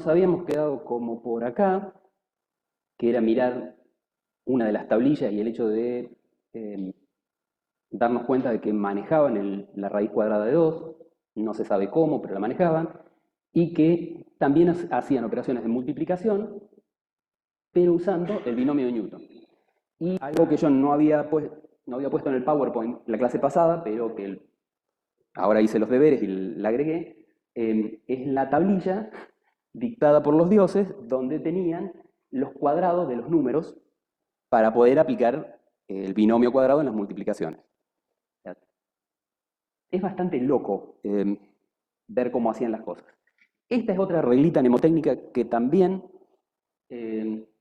nos habíamos quedado como por acá, que era mirar una de las tablillas y el hecho de eh, darnos cuenta de que manejaban la raíz cuadrada de 2, no se sabe cómo, pero la manejaban, y que también hacían operaciones de multiplicación, pero usando el binomio de Newton. Y algo que yo no había puesto en el PowerPoint la clase pasada, pero que ahora hice los deberes y la agregué, es la tablilla dictada por los dioses, donde tenían los cuadrados de los números para poder aplicar el binomio cuadrado en las multiplicaciones. Es bastante loco ver cómo hacían las cosas. Esta es otra reglita mnemotécnica que también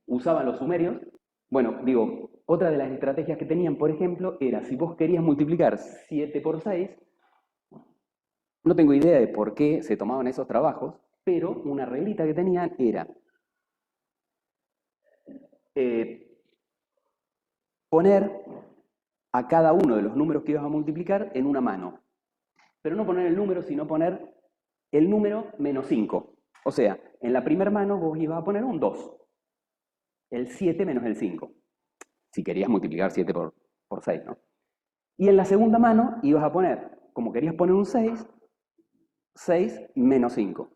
usaban los sumerios. Bueno, digo, otra de las estrategias que tenían, por ejemplo, era si vos querías multiplicar 7 por 6, no tengo idea de por qué se tomaban esos trabajos, pero una reglita que tenían era poner a cada uno de los números que ibas a multiplicar en una mano. Pero no poner el número, sino poner el número menos 5. O sea, en la primera mano vos ibas a poner un 2. El 7 menos el 5. Si querías multiplicar 7 por 6, ¿no? Y en la segunda mano ibas a poner, como querías poner un 6, 6 menos 5.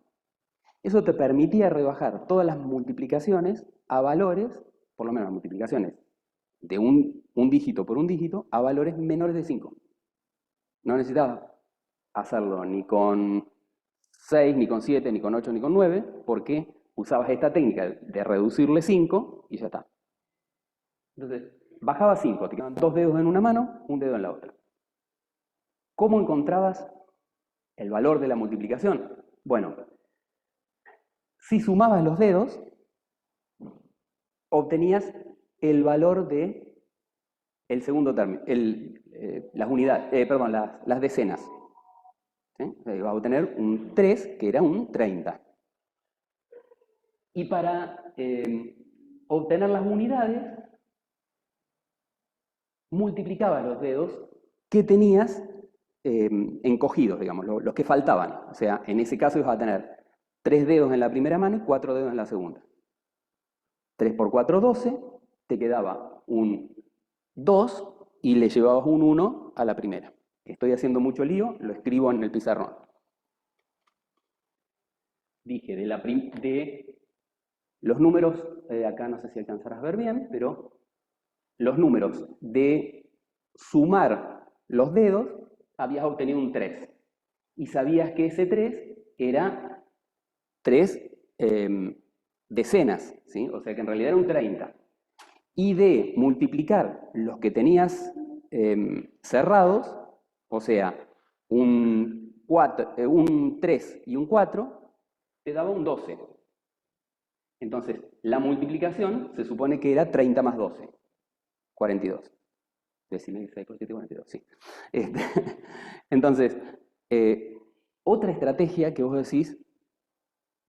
Eso te permitía rebajar todas las multiplicaciones a valores, por lo menos las multiplicaciones de un dígito por un dígito, a valores menores de 5. No necesitabas hacerlo ni con 6, ni con 7, ni con 8, ni con 9, porque usabas esta técnica de reducirle 5 y ya está. Entonces, bajaba 5, te quedaban 2 dedos en una mano, un dedo en la otra. ¿Cómo encontrabas el valor de la multiplicación? Bueno, si sumabas los dedos, obtenías el valor de el segundo término, las unidades, perdón, las decenas. ¿Sí? O sea, ibas a obtener un 3, que era un 30. Y para obtener las unidades, multiplicabas los dedos que tenías encogidos, digamos, los que faltaban. O sea, en ese caso ibas a tener 3 dedos en la primera mano y 4 dedos en la segunda. 3 por 4, 12, te quedaba un 2 y le llevabas un 1 a la primera. Estoy haciendo mucho lío, lo escribo en el pizarrón. Dije, de los números, acá no sé si alcanzarás a ver bien, pero los números de sumar los dedos, habías obtenido un 3. Y sabías que ese 3 era 3 decenas, ¿sí? O sea que en realidad era un 30. Y de multiplicar los que tenías cerrados, o sea, un 3 y un 4, te daba un 12. Entonces, la multiplicación se supone que era 30 más 12, 42. Decime 6 por 7, 42, sí. Entonces, otra estrategia que vos decís,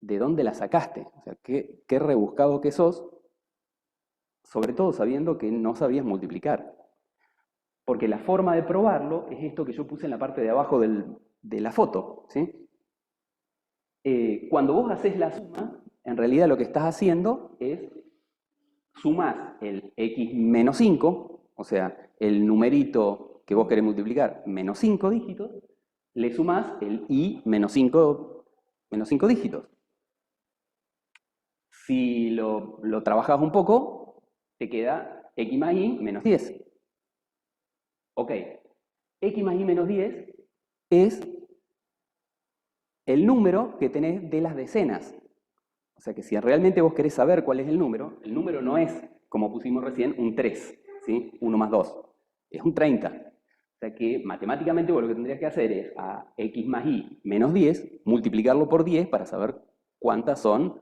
¿de dónde la sacaste? O sea, qué rebuscado que sos, sobre todo sabiendo que no sabías multiplicar. Porque la forma de probarlo es esto que yo puse en la parte de abajo de la foto, ¿sí? Cuando vos haces la suma, en realidad lo que estás haciendo es sumás el x menos 5, o sea, el numerito que vos querés multiplicar menos 5 dígitos, le sumás el y menos 5 dígitos. Si lo trabajas un poco, te queda x más y menos 10. Ok, x más y menos 10 es el número que tenés de las decenas. O sea que si realmente vos querés saber cuál es el número no es, como pusimos recién, un 3, ¿sí? 1 más 2. Es un 30. O sea que matemáticamente vos lo que tendrías que hacer es a x más y menos 10, multiplicarlo por 10 para saber cuántas son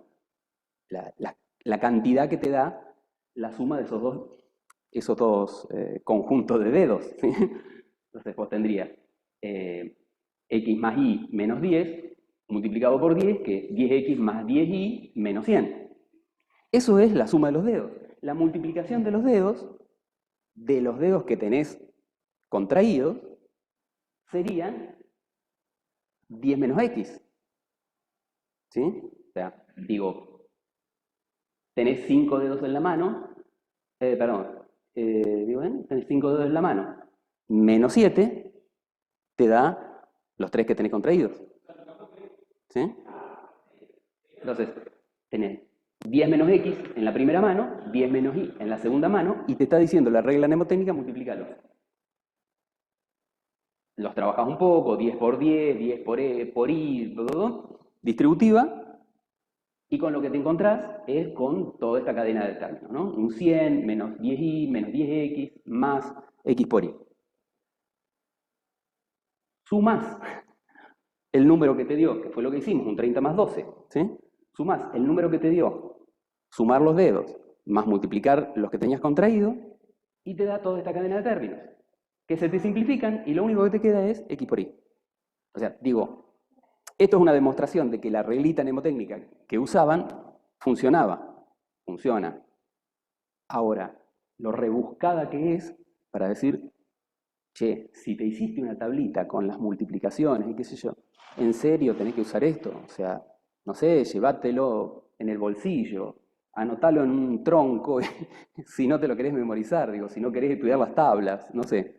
la cantidad que te da la suma de esos dos conjuntos de dedos. ¿Sí? Entonces vos tendrías x más y menos 10 multiplicado por 10, que es 10x más 10y menos 100. Eso es la suma de los dedos. La multiplicación de los dedos que tenés contraídos, serían 10 menos x. ¿Sí? O sea, digo, tenés 5 dedos en la mano, tenés 5 dedos en la mano, menos 7 te da los 3 que tenés contraídos. ¿Sí? Entonces, tenés 10 menos x en la primera mano, 10 menos y en la segunda mano, y te está diciendo la regla mnemotécnica, multiplícalos. Los trabajas un poco, 10 por 10, 10 por i, distributiva, y con lo que te encontrás es con toda esta cadena de términos, ¿no? Un 100 menos 10i menos 10x más x por y. Sumás el número que te dio, que fue lo que hicimos, un 30 más 12, ¿sí? Sumás el número que te dio, sumar los dedos, más multiplicar los que tenías contraído, y te da toda esta cadena de términos, que se te simplifican y lo único que te queda es x por y. O sea, digo, esto es una demostración de que la reglita mnemotécnica que usaban funcionaba, funciona. Ahora, lo rebuscada que es para decir, che, si te hiciste una tablita con las multiplicaciones y qué sé yo, ¿en serio tenés que usar esto? O sea, no sé, llévatelo en el bolsillo, anotalo en un tronco, si no te lo querés memorizar, digo, si no querés estudiar las tablas, no sé.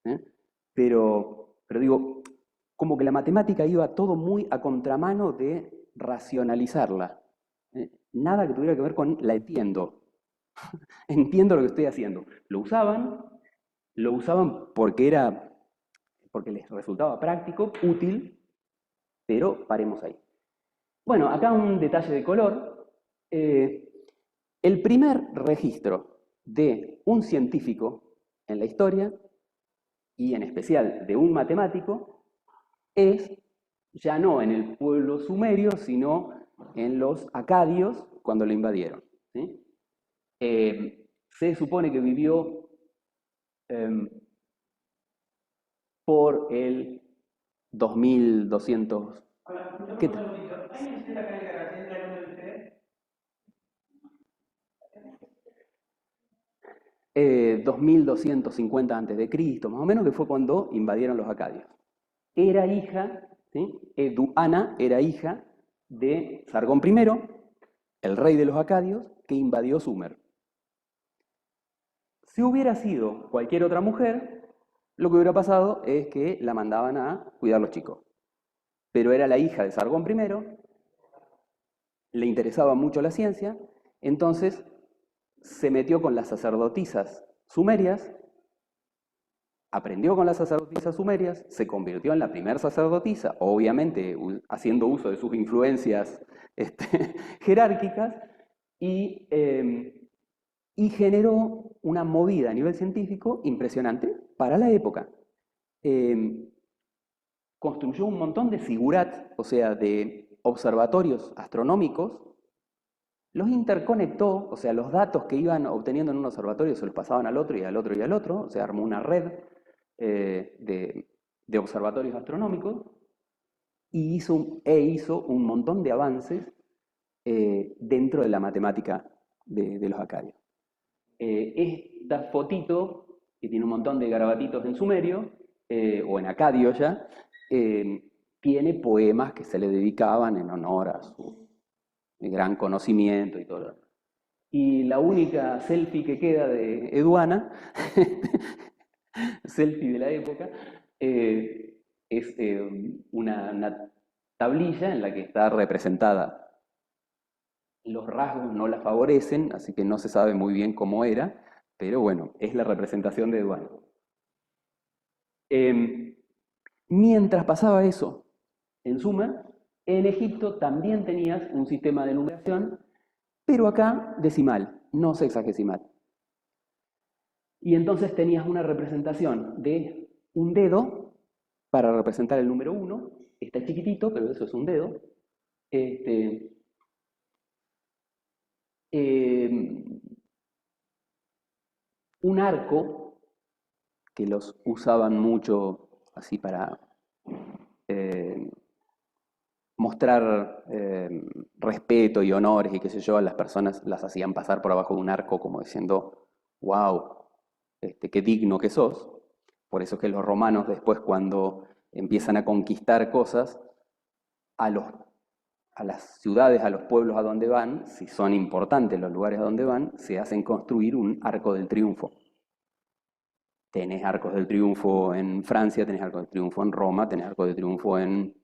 ¿Eh? Pero digo, como que la matemática iba todo muy a contramano de racionalizarla. Nada que tuviera que ver con la entiendo. Entiendo lo que estoy haciendo. Lo usaban porque les resultaba práctico, útil, pero paremos ahí. Bueno, acá un detalle de color. El primer registro de un científico en la historia, y en especial de un matemático, es ya no en el pueblo sumerio, sino en los acadios cuando lo invadieron. ¿Sí? Se supone que vivió por el 2200. ¿Qué tal? 2250 a.C., más o menos, que fue cuando invadieron los acadios. Era hija, ¿sí? Eduana era hija de Sargón I, el rey de los acadios, que invadió Sumer. Si hubiera sido cualquier otra mujer, lo que hubiera pasado es que la mandaban a cuidar los chicos. Pero era la hija de Sargón I, le interesaba mucho la ciencia, entonces se metió con las sacerdotisas sumerias, aprendió con las sacerdotisas sumerias, se convirtió en la primera sacerdotisa, obviamente haciendo uso de sus influencias jerárquicas, y generó una movida a nivel científico impresionante para la época. Construyó un montón de figurat, o sea, de observatorios astronómicos, los interconectó, o sea, los datos que iban obteniendo en un observatorio se los pasaban al otro y al otro y al otro, o sea, armó una red de observatorios astronómicos y hizo un montón de avances dentro de la matemática de los acadios. Esta fotito, que tiene un montón de garabatitos en sumerio, o en acadio ya, tiene poemas que se le dedicaban en honor a su gran conocimiento y todo lo demás. Y la única selfie que queda de Eduana, selfie de la época, es una tablilla en la que está representada. Los rasgos no la favorecen, así que no se sabe muy bien cómo era, pero bueno, es la representación de Eduana. Mientras pasaba eso, en Sumer, en Egipto también tenías un sistema de numeración, pero acá decimal, no sexagesimal. Y entonces tenías una representación de un dedo para representar el número 1, está chiquitito, pero eso es un dedo. Un arco, que los usaban mucho así para mostrar respeto y honores y qué sé yo, a las personas las hacían pasar por abajo de un arco como diciendo, wow, qué digno que sos. Por eso es que los romanos después cuando empiezan a conquistar cosas, a los a las ciudades, a los pueblos a donde van, si son importantes los lugares a donde van, se hacen construir un arco del triunfo. Tenés arcos del triunfo en Francia, tenés arcos del triunfo en Roma, tenés arcos del triunfo en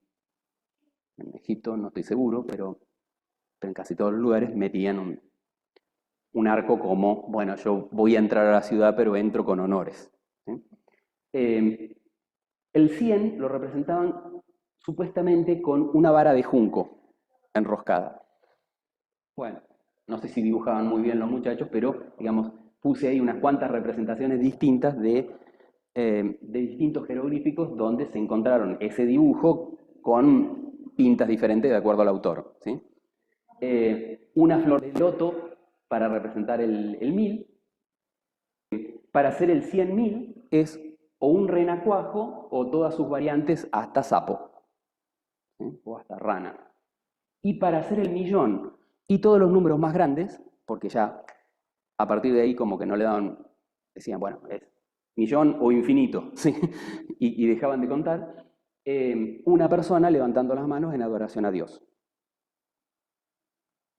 Egipto, no estoy seguro, pero en casi todos los lugares metían un arco como, bueno, yo voy a entrar a la ciudad, pero entro con honores. ¿Sí? El 100 lo representaban supuestamente con una vara de junco enroscada. Bueno, no sé si dibujaban muy bien los muchachos, pero, digamos, puse ahí unas cuantas representaciones distintas de distintos jeroglíficos donde se encontraron ese dibujo con pintas diferentes de acuerdo al autor. ¿Sí? Una flor de loto para representar el 1000. Para hacer el 100.000 es o un renacuajo o todas sus variantes hasta sapo, ¿sí? O hasta rana. Y para hacer el 1.000.000 y todos los números más grandes, porque ya a partir de ahí como que no le daban, decían, bueno, es 1.000.000 o infinito, ¿sí? y dejaban de contar, una persona levantando las manos en adoración a Dios.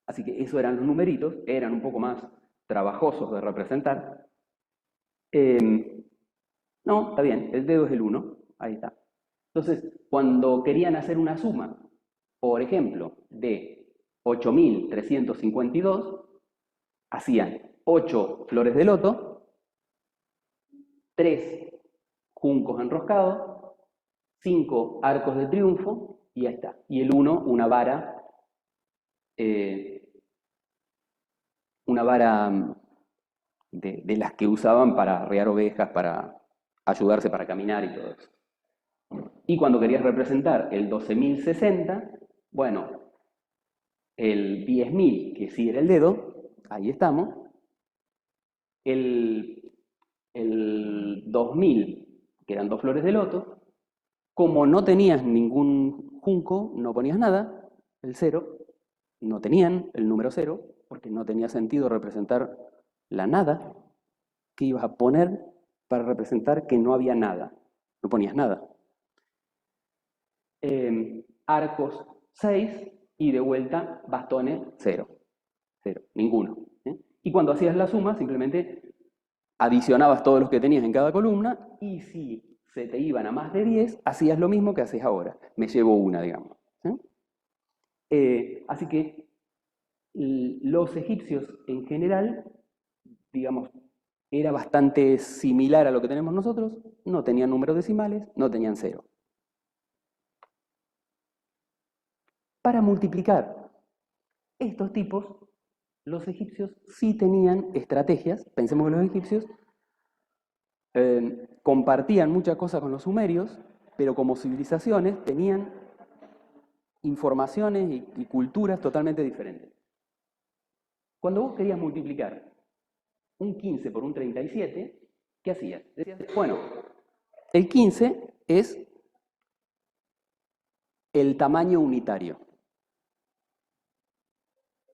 Así que esos eran los numeritos, eran un poco más trabajosos de representar. No, está bien, el dedo es el 1, ahí está. Entonces, cuando querían hacer una suma, por ejemplo, de 8.352, hacían 8 flores de loto, 3 juncos enroscados, 5 arcos de triunfo, y ya está. Y el 1, una vara de las que usaban para arrear ovejas, para ayudarse para caminar y todo eso. Y cuando querías representar el 12.060, bueno, el 10.000, que sí era el dedo, ahí estamos, el 2.000, que eran 2 flores de loto, como no tenías ningún junco, no ponías nada, el 0, no tenían el número 0, porque no tenía sentido representar la nada, que ibas a poner para representar que no había nada, no ponías nada. Arcos 6 y de vuelta bastones 0, ninguno. Y cuando hacías la suma, simplemente adicionabas todos los que tenías en cada columna y si se te iban a más de 10, hacías lo mismo que haces ahora. Me llevo una, digamos. Así que los egipcios en general, digamos, era bastante similar a lo que tenemos nosotros, no tenían números decimales, no tenían 0. Para multiplicar estos tipos, los egipcios sí tenían estrategias. Pensemos que los egipcios compartían muchas cosas con los sumerios, pero como civilizaciones tenían informaciones y culturas totalmente diferentes. Cuando vos querías multiplicar un 15 por un 37, ¿qué hacías? Decías, bueno, el 15 es el tamaño unitario.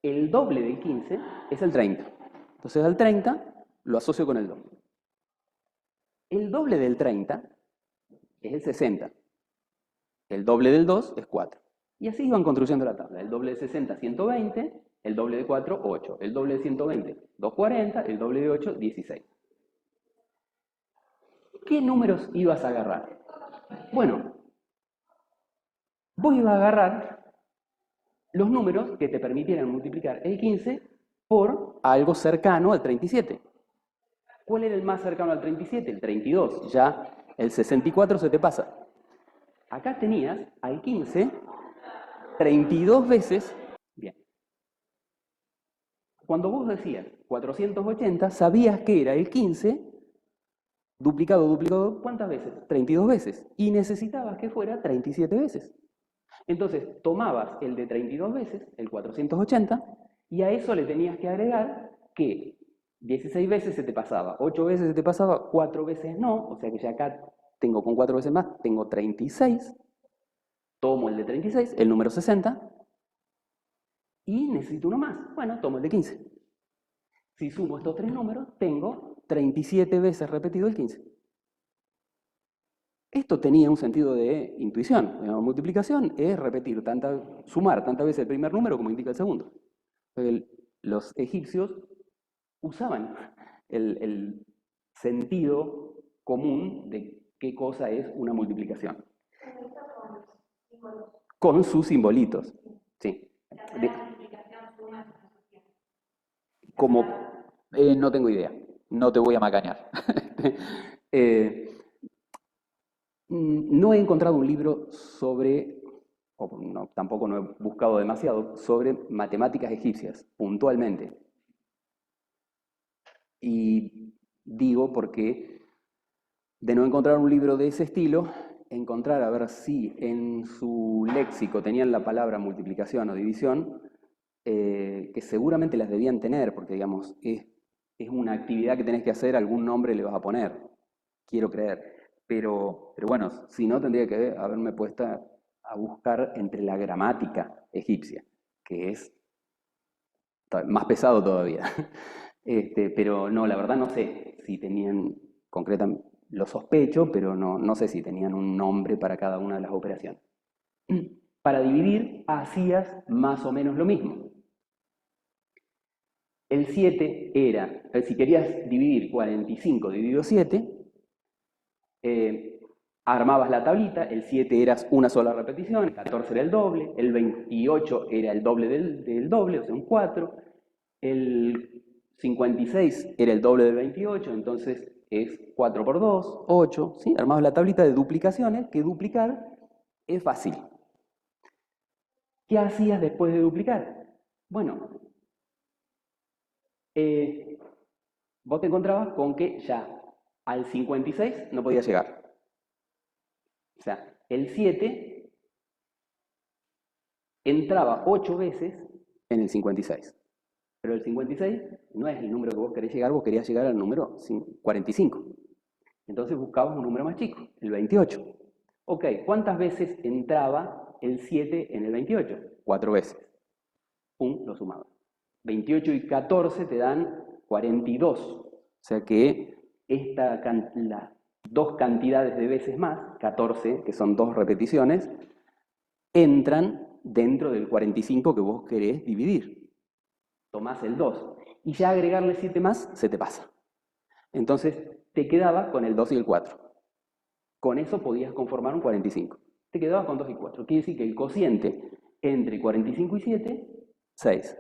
El doble del 15 es el 30. Entonces al 30 lo asocio con el doble. El doble del 30 es el 60. El doble del 2 es 4. Y así iban construyendo la tabla. El doble de 60, 120. El doble de 4, 8. El doble de 120, 240. El doble de 8, 16. ¿Qué números ibas a agarrar? Bueno, vos ibas a agarrar los números que te permitieran multiplicar el 15 por algo cercano al 37. ¿Cuál era el más cercano al 37? El 32. Ya el 64 se te pasa. Acá tenías al 15 32 veces. Bien. Cuando vos decías 480, sabías que era el 15 duplicado, duplicado, ¿cuántas veces? 32 veces. Y necesitabas que fuera 37 veces. Entonces, tomabas el de 32 veces, el 480, y a eso le tenías que agregar que 16 veces se te pasaba, 8 veces se te pasaba, 4 veces no, o sea que ya acá tengo con 4 veces más, tengo 36, tomo el de 36, el número 60, y necesito uno más, bueno, tomo el de 15. Si sumo estos tres números, tengo 37 veces repetido el 15. Esto tenía un sentido de intuición. Multiplicación es repetir, sumar tantas veces el primer número como indica el segundo. Los egipcios usaban el sentido común de qué cosa es una multiplicación. Con sus simbolitos. Sí. Como, no tengo idea. No te voy a macañar. Eh, no he encontrado un libro sobre, o tampoco no he buscado demasiado, sobre matemáticas egipcias, puntualmente. Y digo porque de no encontrar un libro de ese estilo, encontrar a ver si en su léxico tenían la palabra multiplicación o división, que seguramente las debían tener, porque digamos, es una actividad que tenés que hacer, algún nombre le vas a poner, quiero creer. Pero bueno, si no, tendría que haberme puesto a buscar entre la gramática egipcia, que es más pesado todavía. Pero no, la verdad no sé si tenían, concretamente, lo sospecho, pero no sé si tenían un nombre para cada una de las operaciones. Para dividir hacías más o menos lo mismo. El 7 era, si querías dividir 45 dividido 7, armabas la tablita, el 7 era una sola repetición, el 14 era el doble, el 28 era el doble del doble, o sea, un 4, el 56 era el doble del 28, entonces es 4 por 2, 8, ¿sí? Armabas la tablita de duplicaciones, que duplicar es fácil. ¿Qué hacías después de duplicar? Bueno, vos te encontrabas con que ya al 56 no podías llegar. O sea, el 7 entraba 8 veces en el 56. Pero el 56 no es el número que vos querés llegar, vos querías llegar al número 45. Entonces buscabas un número más chico, el 28. Ok, ¿cuántas veces entraba el 7 en el 28? 4 veces. Pum, lo sumaba. 28 y 14 te dan 42. O sea que las dos cantidades de veces más, 14, que son dos repeticiones, entran dentro del 45 que vos querés dividir. Tomás el 2. Y ya agregarle 7 más, se te pasa. Entonces te quedaba con el 2 y el 4. Con eso podías conformar un 45. Te quedabas con 2 y 4. Quiere decir que el cociente entre 45 y 7, 6.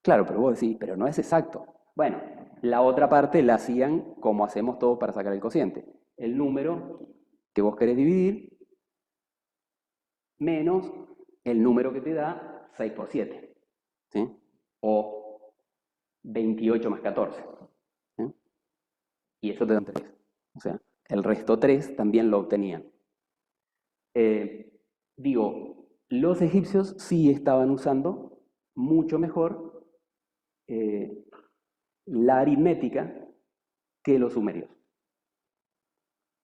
Claro, pero vos decís, pero no es exacto. Bueno, la otra parte la hacían como hacemos todos para sacar el cociente. El número que vos querés dividir menos el número que te da 6 por 7. ¿Sí? O 28 más 14. ¿Sí? Y eso te da 3. O sea, el resto 3 también lo obtenían. Digo, los egipcios sí estaban usando mucho mejor la aritmética que los sumerios.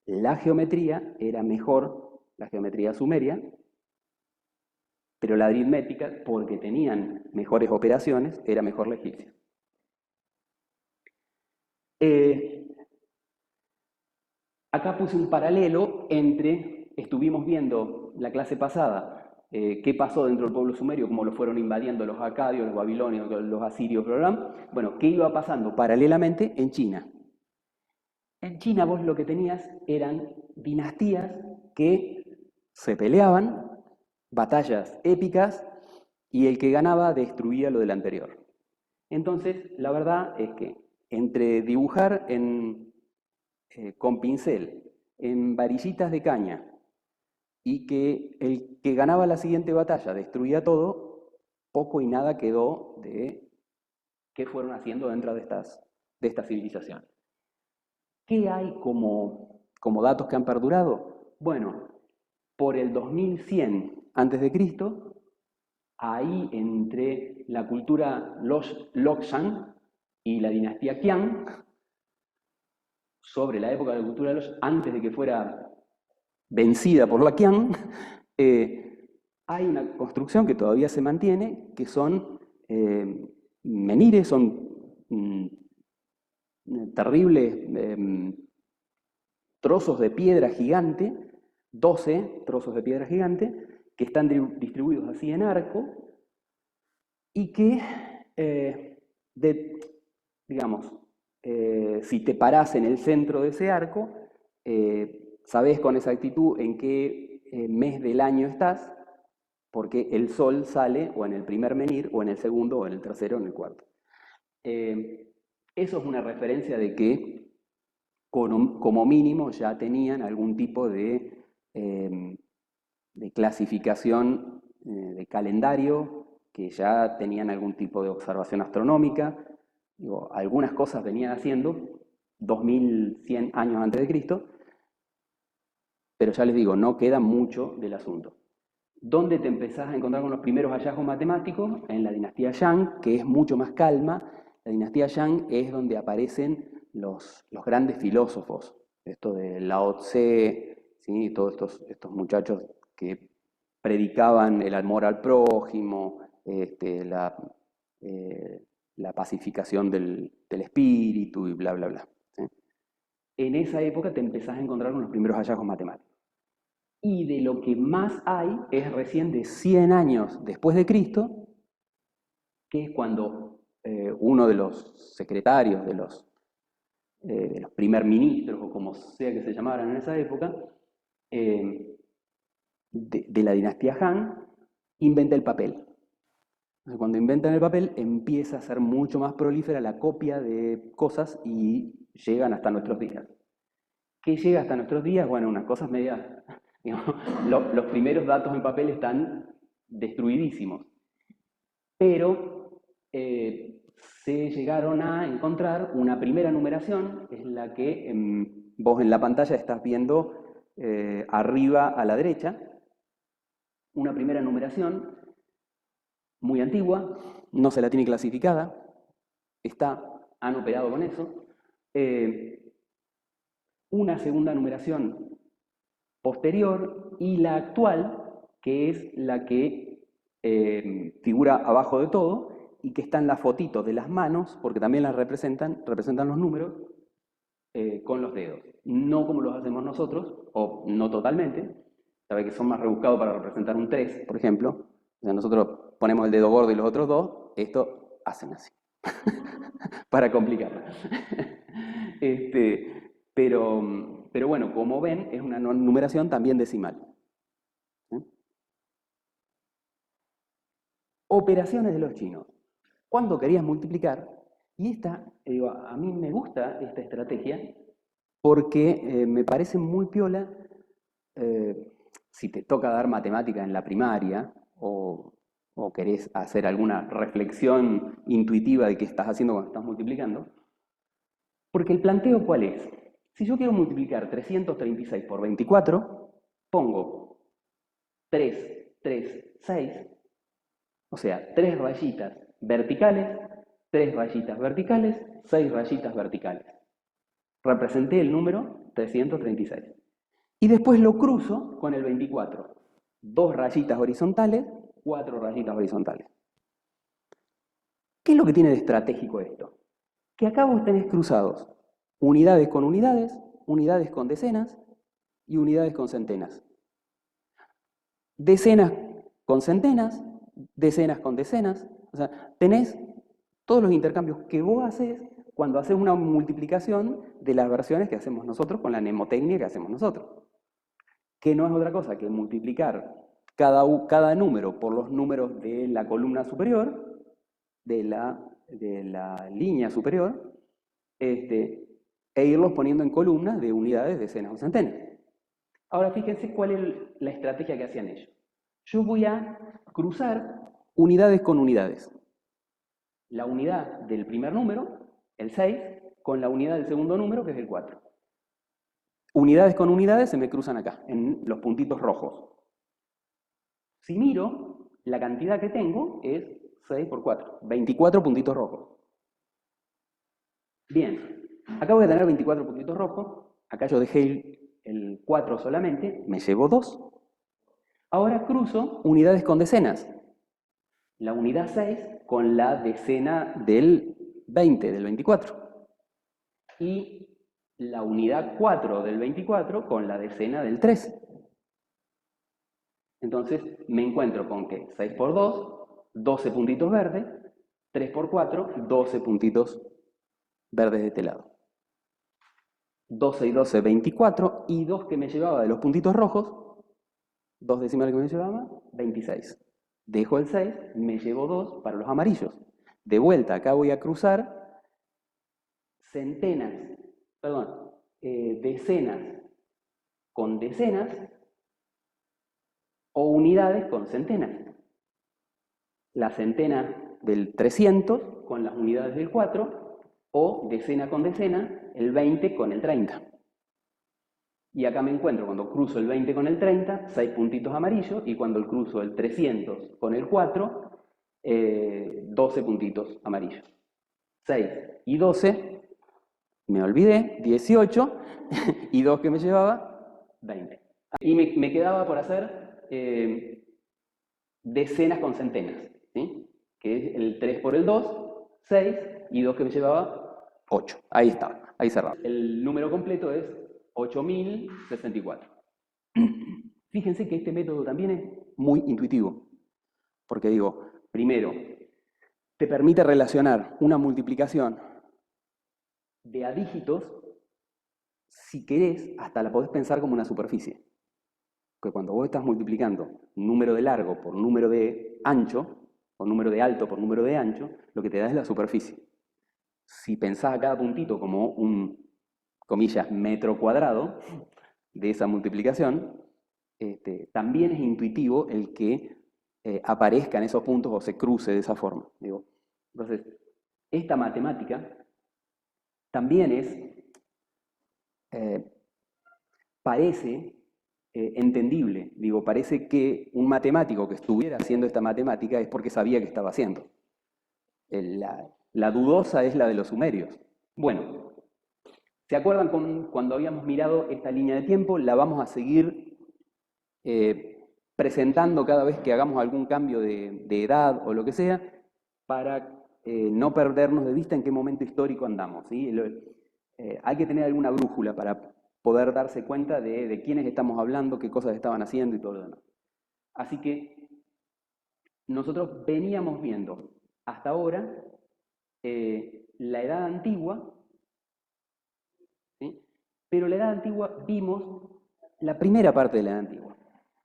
La geometría era mejor, la geometría sumeria, pero la aritmética, porque tenían mejores operaciones, era mejor la egipcia. Acá puse un paralelo entre, estuvimos viendo la clase pasada, qué pasó dentro del pueblo sumerio, cómo lo fueron invadiendo los acadios, los babilonios, los asirios, bueno, qué iba pasando paralelamente en China. En China vos lo que tenías eran dinastías que se peleaban, batallas épicas, y el que ganaba destruía lo del anterior. Entonces, la verdad es que entre dibujar con pincel en varillitas de caña y que el que ganaba la siguiente batalla destruía todo, poco y nada quedó de qué fueron haciendo dentro de estas civilizaciones. ¿Qué hay como datos que han perdurado? Bueno, por el 2100 a.C., ahí entre la cultura Lokshan y la dinastía Qian, sobre la época de la cultura Lokshan, antes de que fuera vencida por la Qian, hay una construcción que todavía se mantiene, que son menires, son terribles trozos de piedra gigante 12 trozos de piedra gigante que están distribuidos así en arco y que, digamos, si te parás en el centro de ese arco, sabés con exactitud en qué mes del año estás, porque el sol sale o en el primer menir, o en el segundo, o en el tercero, o en el cuarto. Eso es una referencia de que como mínimo ya tenían algún tipo de clasificación de calendario, que ya tenían algún tipo de observación astronómica. Digo, algunas cosas venían haciendo 2100 años antes de Cristo, pero ya les digo, no queda mucho del asunto. ¿Dónde te empezás a encontrar con los primeros hallazgos matemáticos? En la dinastía Yang, que es mucho más calma. La dinastía Yang es donde aparecen los grandes filósofos, esto de Lao Tse, ¿sí? Todos estos muchachos que predicaban el amor al prójimo, la pacificación del espíritu y bla, bla, bla. ¿Sí? En esa época te empezás a encontrar con los primeros hallazgos matemáticos. Y de lo que más hay es recién de 100 años después de Cristo, que es cuando uno de los secretarios, de los primer ministros, o como sea que se llamaran en esa época, de la dinastía Han, inventa el papel. Entonces, cuando inventan el papel, empieza a ser mucho más prolífera la copia de cosas y llegan hasta nuestros días. ¿Qué llega hasta nuestros días? Bueno, unas cosas medias. Digamos, los primeros datos en papel están destruidísimos, pero se llegaron a encontrar una primera numeración, es la que vos en la pantalla estás viendo arriba a la derecha, una primera numeración muy antigua, no se la tiene clasificada, han operado con eso. Una segunda numeración posterior y la actual, que es la que figura abajo de todo y que está en la fotito de las manos, porque también las representan los números con los dedos. No como los hacemos nosotros, o no totalmente, sabe que son más rebuscados para representar un 3, por ejemplo. O sea, nosotros ponemos el dedo gordo y los otros dos, esto hacen así, para complicarlo. Pero bueno, como ven, es una numeración también decimal. ¿Sí? Operaciones de los chinos. Cuando querías multiplicar, y digo, a mí me gusta esta estrategia porque me parece muy piola si te toca dar matemática en la primaria o querés hacer alguna reflexión intuitiva de qué estás haciendo cuando estás multiplicando. Porque el planteo, ¿cuál es? Si yo quiero multiplicar 336 por 24, pongo 3, 3, 6, o sea, 3 rayitas verticales, 3 rayitas verticales, 6 rayitas verticales. Representé el número 336. Y después lo cruzo con el 24. 2 rayitas horizontales, 4 rayitas horizontales. ¿Qué es lo que tiene de estratégico esto? Que acá vos tenés cruzados unidades con decenas y unidades con centenas. Decenas con centenas, decenas con decenas. O sea, tenés todos los intercambios que vos haces cuando haces una multiplicación de las versiones que hacemos nosotros con la mnemotecnia que hacemos nosotros. Que no es otra cosa que multiplicar cada número por los números de la columna superior, de la línea superior, e irlos poniendo en columnas de unidades, decenas o centenas. Ahora fíjense cuál es la estrategia que hacían ellos. Yo voy a cruzar unidades con unidades. La unidad del primer número, el 6, con la unidad del segundo número, que es el 4. Unidades con unidades se me cruzan acá, en los puntitos rojos. Si miro, la cantidad que tengo es 6 por 4, 24 puntitos rojos. Bien, acá voy a tener 24 puntitos rojos, acá yo dejé el 4 solamente, me llevo 2. Ahora cruzo unidades con decenas. La unidad 6 con la decena del 20, del 24. Y la unidad 4 del 24 con la decena del 3. Entonces me encuentro con que 6 por 2, 12 puntitos verdes, 3 por 4, 12 puntitos verdes de este lado. 12 y 12, 24, y 2 que me llevaba de los puntitos rojos, 2 decimales que me llevaba, 26. Dejo el 6, me llevo 2 para los amarillos. De vuelta, acá voy a cruzar decenas con decenas o unidades con centenas. La centena del 300 con las unidades del 4, o decena con decena, el 20 con el 30. Y acá me encuentro, cuando cruzo el 20 con el 30, 6 puntitos amarillos, y cuando cruzo el 300 con el 4, 12 puntitos amarillos. 6 y 12, me olvidé, 18, y 2 que me llevaba, 20. Y me quedaba por hacer decenas con centenas, ¿sí? Que es el 3 por el 2, 6, y 2 que me llevaba, 8. Ahí estaba, ahí cerrado. El número completo es 8064. Fíjense que este método también es muy intuitivo, porque digo, primero, te permite relacionar una multiplicación de a dígitos, si querés, hasta la podés pensar como una superficie. Que cuando vos estás multiplicando número de largo por número de ancho, o número de alto por número de ancho, lo que te da es la superficie. Si pensás a cada puntito como un, comillas, metro cuadrado de esa multiplicación, también es intuitivo el que aparezcan esos puntos o se cruce de esa forma. Digo. Entonces, esta matemática también parece entendible. Digo, parece que un matemático que estuviera haciendo esta matemática es porque sabía que estaba haciendo. La dudosa es la de los sumerios. Bueno, ¿se acuerdan cuando habíamos mirado esta línea de tiempo? La vamos a seguir presentando cada vez que hagamos algún cambio de edad o lo que sea, para no perdernos de vista en qué momento histórico andamos, ¿sí? Hay que tener alguna brújula para poder darse cuenta de quiénes estamos hablando, qué cosas estaban haciendo y todo lo demás. Así que nosotros veníamos viendo hasta ahora la edad antigua, ¿sí? Pero la edad antigua vimos la primera parte de la edad antigua.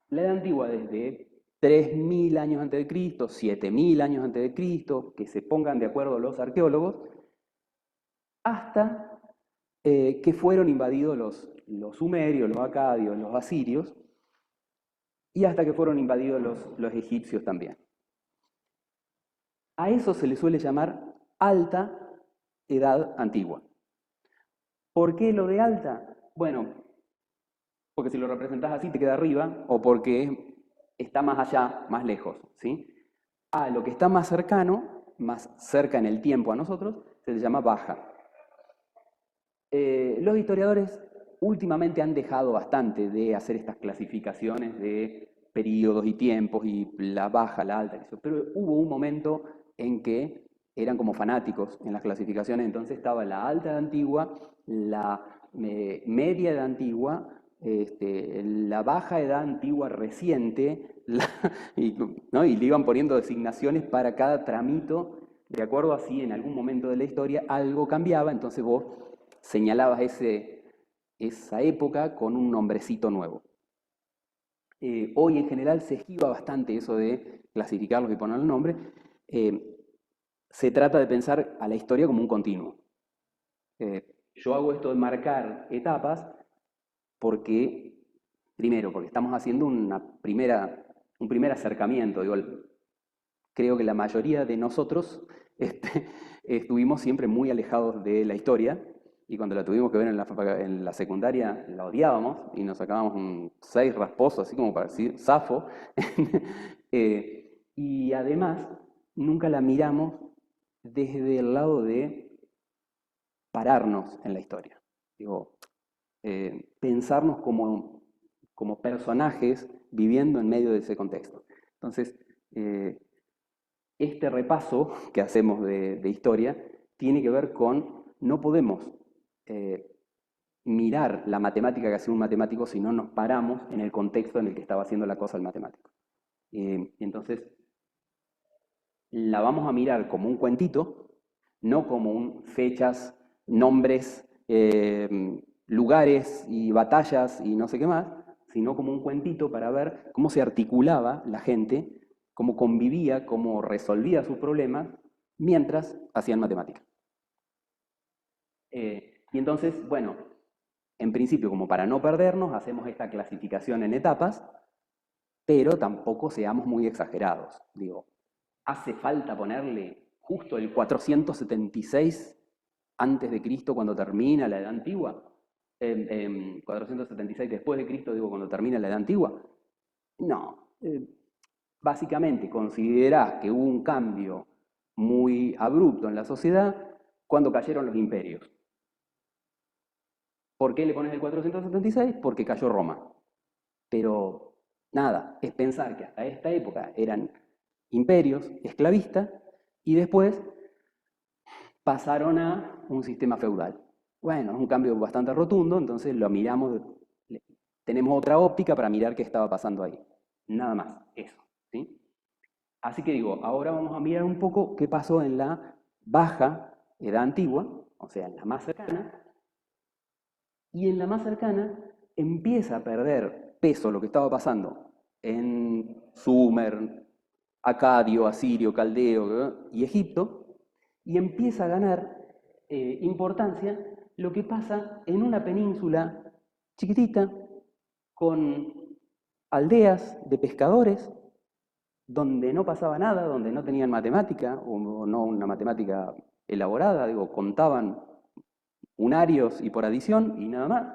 La edad antigua desde 3000 años antes de Cristo, 7000 años antes de Cristo, que se pongan de acuerdo los arqueólogos, hasta que fueron invadidos los sumerios, los acadios, los asirios, y hasta que fueron invadidos los egipcios también. A eso se le suele llamar alta edad antigua. ¿Por qué lo de alta? Bueno, porque si lo representás así te queda arriba, o porque está más allá, más lejos, ¿sí? A lo que está más cercano, más cerca en el tiempo a nosotros, se le llama baja. Los historiadores últimamente han dejado bastante de hacer estas clasificaciones de periodos y tiempos y la baja, la alta, pero hubo un momento en que eran como fanáticos en las clasificaciones, entonces estaba la alta edad antigua, la media edad antigua, la baja edad antigua reciente, ¿no? Y le iban poniendo designaciones para cada tramito, de acuerdo así en algún momento de la historia algo cambiaba, entonces vos señalabas esa época con un nombrecito nuevo. Hoy en general se esquiva bastante eso de clasificarlos y ponerle nombre. Se trata de pensar a la historia como un continuo. Yo hago esto de marcar etapas porque, primero, porque estamos haciendo un primer acercamiento. Digo, creo que la mayoría de nosotros estuvimos siempre muy alejados de la historia, y cuando la tuvimos que ver en la secundaria la odiábamos y nos sacábamos un 6 rasposo, así como para decir zafo. Y además nunca la miramos desde el lado de pararnos en la historia. Digo, pensarnos como personajes viviendo en medio de ese contexto. Entonces, este repaso que hacemos de historia tiene que ver con, no podemos mirar la matemática que hace un matemático si no nos paramos en el contexto en el que estaba haciendo la cosa el matemático. Entonces, la vamos a mirar como un cuentito, no como fechas, nombres, lugares y batallas y no sé qué más, sino como un cuentito para ver cómo se articulaba la gente, cómo convivía, cómo resolvía sus problemas mientras hacían matemática. Y entonces, bueno, en principio, como para no perdernos, hacemos esta clasificación en etapas, pero tampoco seamos muy exagerados. Digo, ¿hace falta ponerle justo el 476 antes de Cristo cuando termina la Edad Antigua? 476 después de Cristo, digo, cuando termina la Edad Antigua. No. Básicamente considerás que hubo un cambio muy abrupto en la sociedad cuando cayeron los imperios. ¿Por qué le pones el 476? Porque cayó Roma. Pero nada, es pensar que hasta esta época eran imperios esclavistas y después pasaron a un sistema feudal. Bueno, es un cambio bastante rotundo, entonces lo miramos, tenemos otra óptica para mirar qué estaba pasando ahí. Nada más, eso. ¿Sí? Así que digo, ahora vamos a mirar un poco qué pasó en la baja Edad Antigua, o sea, en la más cercana, y en la más cercana empieza a perder peso lo que estaba pasando en Sumer, Acadio, Asirio, Caldeo y Egipto, y empieza a ganar importancia lo que pasa en una península chiquitita con aldeas de pescadores donde no pasaba nada, donde no tenían matemática, o no una matemática elaborada, digo, contaban unarios y por adición y nada más.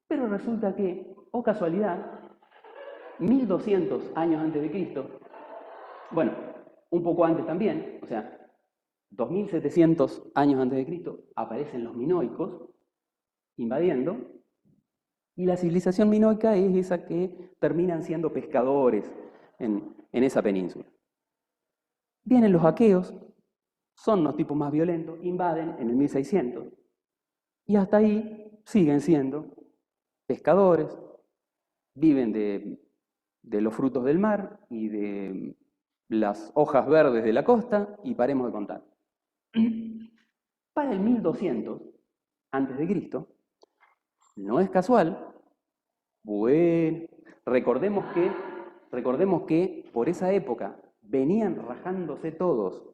Pero resulta que, oh casualidad, 1200 años antes de Cristo, bueno, un poco antes también, o sea, 2700 años antes de Cristo, aparecen los minoicos invadiendo, y la civilización minoica es esa que terminan siendo pescadores en esa península. Vienen los aqueos, son los tipos más violentos, invaden en el 1600, y hasta ahí siguen siendo pescadores, viven de los frutos del mar y de las hojas verdes de la costa, y paremos de contar. Para el 1200 antes de Cristo, no es casual, bueno, recordemos que por esa época venían rajándose todos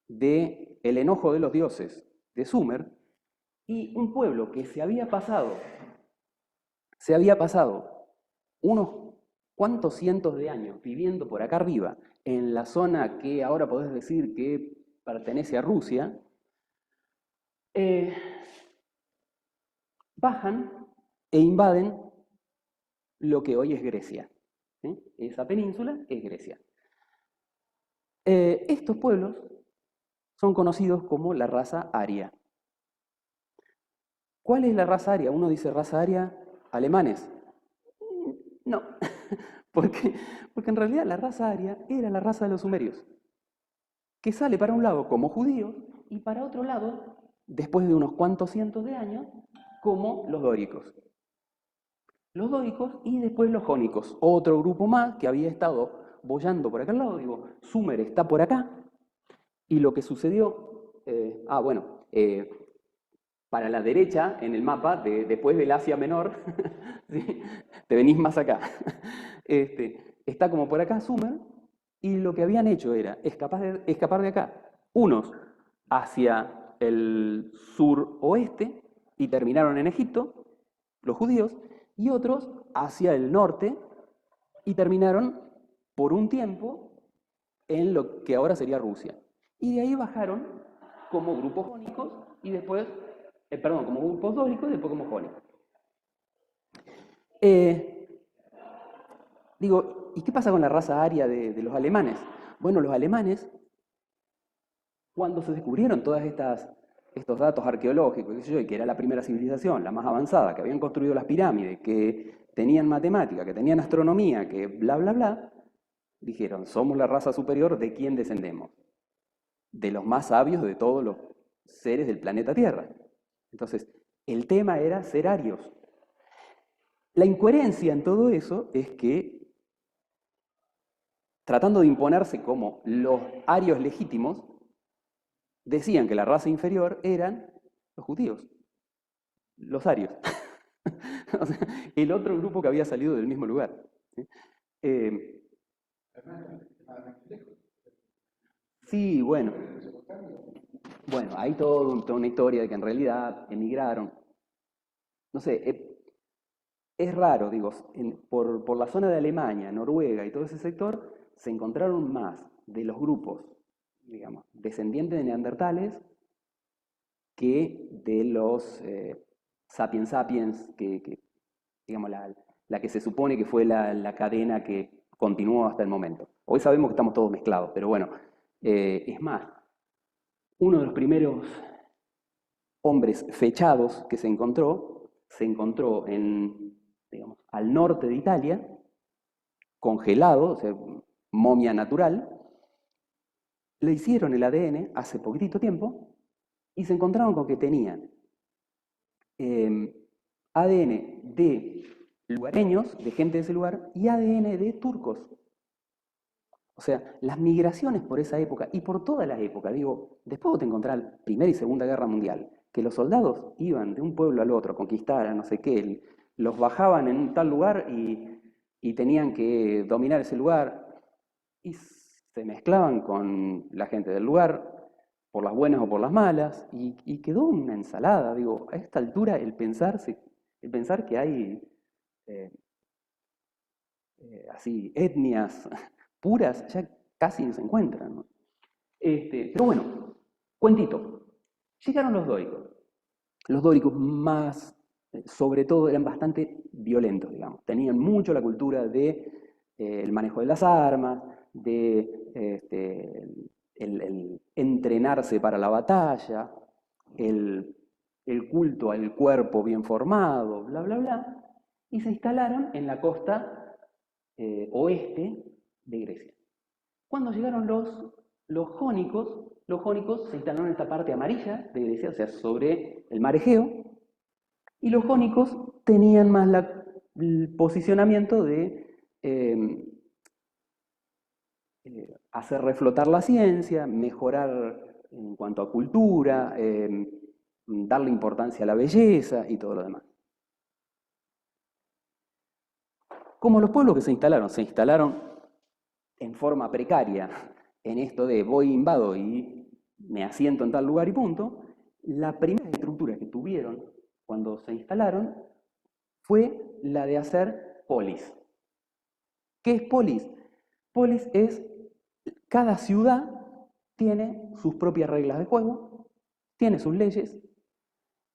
del enojo de los dioses de Sumer, y un pueblo que se había pasado unos cuantos cientos de años viviendo por acá arriba, en la zona que ahora podés decir que pertenece a Rusia, bajan e invaden lo que hoy es Grecia. ¿Sí? Esa península es Grecia. Estos pueblos son conocidos como la raza aria. ¿Cuál es la raza aria? Uno dice raza aria, alemanes. No, porque en realidad la raza aria era la raza de los sumerios, que sale para un lado como judíos y para otro lado, después de unos cuantos cientos de años, como los dóricos. Los dóricos y después los jónicos, otro grupo más que había estado boyando por acá al lado. Digo, Sumer está por acá, y lo que sucedió, para la derecha en el mapa, después del Asia Menor, ¿sí? Te venís más acá, está como por acá Sumer, y lo que habían hecho era escapar de acá, unos hacia el suroeste y terminaron en Egipto, los judíos, y otros hacia el norte y terminaron por un tiempo en lo que ahora sería Rusia. Y de ahí bajaron como grupos jónicos y después, como grupos dóricos y después como jónicos. ¿Y qué pasa con la raza aria de los alemanes? Bueno, los alemanes, cuando se descubrieron todos estos datos arqueológicos, qué sé yo, y que era la primera civilización, la más avanzada, que habían construido las pirámides, que tenían matemática, que tenían astronomía, que bla, bla, bla, dijeron, somos la raza superior. ¿De quién descendemos? De los más sabios de todos los seres del planeta Tierra. Entonces, El tema era ser arios. La incoherencia en todo eso es que, tratando de imponerse como los arios legítimos, decían que la raza inferior eran los judíos, los arios. O sea, el otro grupo que había salido del mismo lugar. ¿Sí? Eh, sí, bueno. Bueno, hay toda una historia de que en realidad emigraron. No sé, es raro, digo, por la zona de Alemania, Noruega y todo ese sector, se encontraron más de los grupos, digamos, descendientes de neandertales que de los sapiens sapiens, digamos, la que se supone que fue la cadena que continuó hasta el momento. Hoy sabemos que estamos todos mezclados, pero bueno, es más, uno de los primeros hombres fechados que se encontró digamos, al norte de Italia, congelado, o sea, momia natural. Le hicieron el ADN hace poquitito tiempo y se encontraron con que tenían ADN de lugareños, de gente de ese lugar, y ADN de turcos. O sea, las migraciones por esa época y por toda la época, digo, después de encontrar Primera y Segunda Guerra Mundial, que los soldados iban de un pueblo al otro a conquistar, a no sé qué, los bajaban en un tal lugar y tenían que dominar ese lugar y se mezclaban con la gente del lugar, por las buenas o por las malas, y quedó una ensalada, digo, a esta altura el pensar que hay eh, así etnias puras ya casi no se encuentran, ¿no? Pero bueno, cuentito. Llegaron los dóricos. Los dóricos más, sobre todo, eran bastante violentos, digamos. Tenían mucho la cultura de el manejo de las armas, de el entrenarse para la batalla, el culto al cuerpo bien formado, bla, bla, bla, y se instalaron en la costa oeste de Grecia. Cuando llegaron los jónicos se instalaron en esta parte amarilla de Grecia, o sea, sobre el mar Egeo, y los jónicos tenían más el posicionamiento de hacer reflotar la ciencia, mejorar en cuanto a cultura, darle importancia a la belleza y todo lo demás. Como los pueblos que se instalaron en forma precaria en esto de voy, invado y me asiento en tal lugar y punto, la primera estructura que tuvieron cuando se instalaron fue la de hacer polis. ¿Qué es polis? Polis es, cada ciudad tiene sus propias reglas de juego, tiene sus leyes,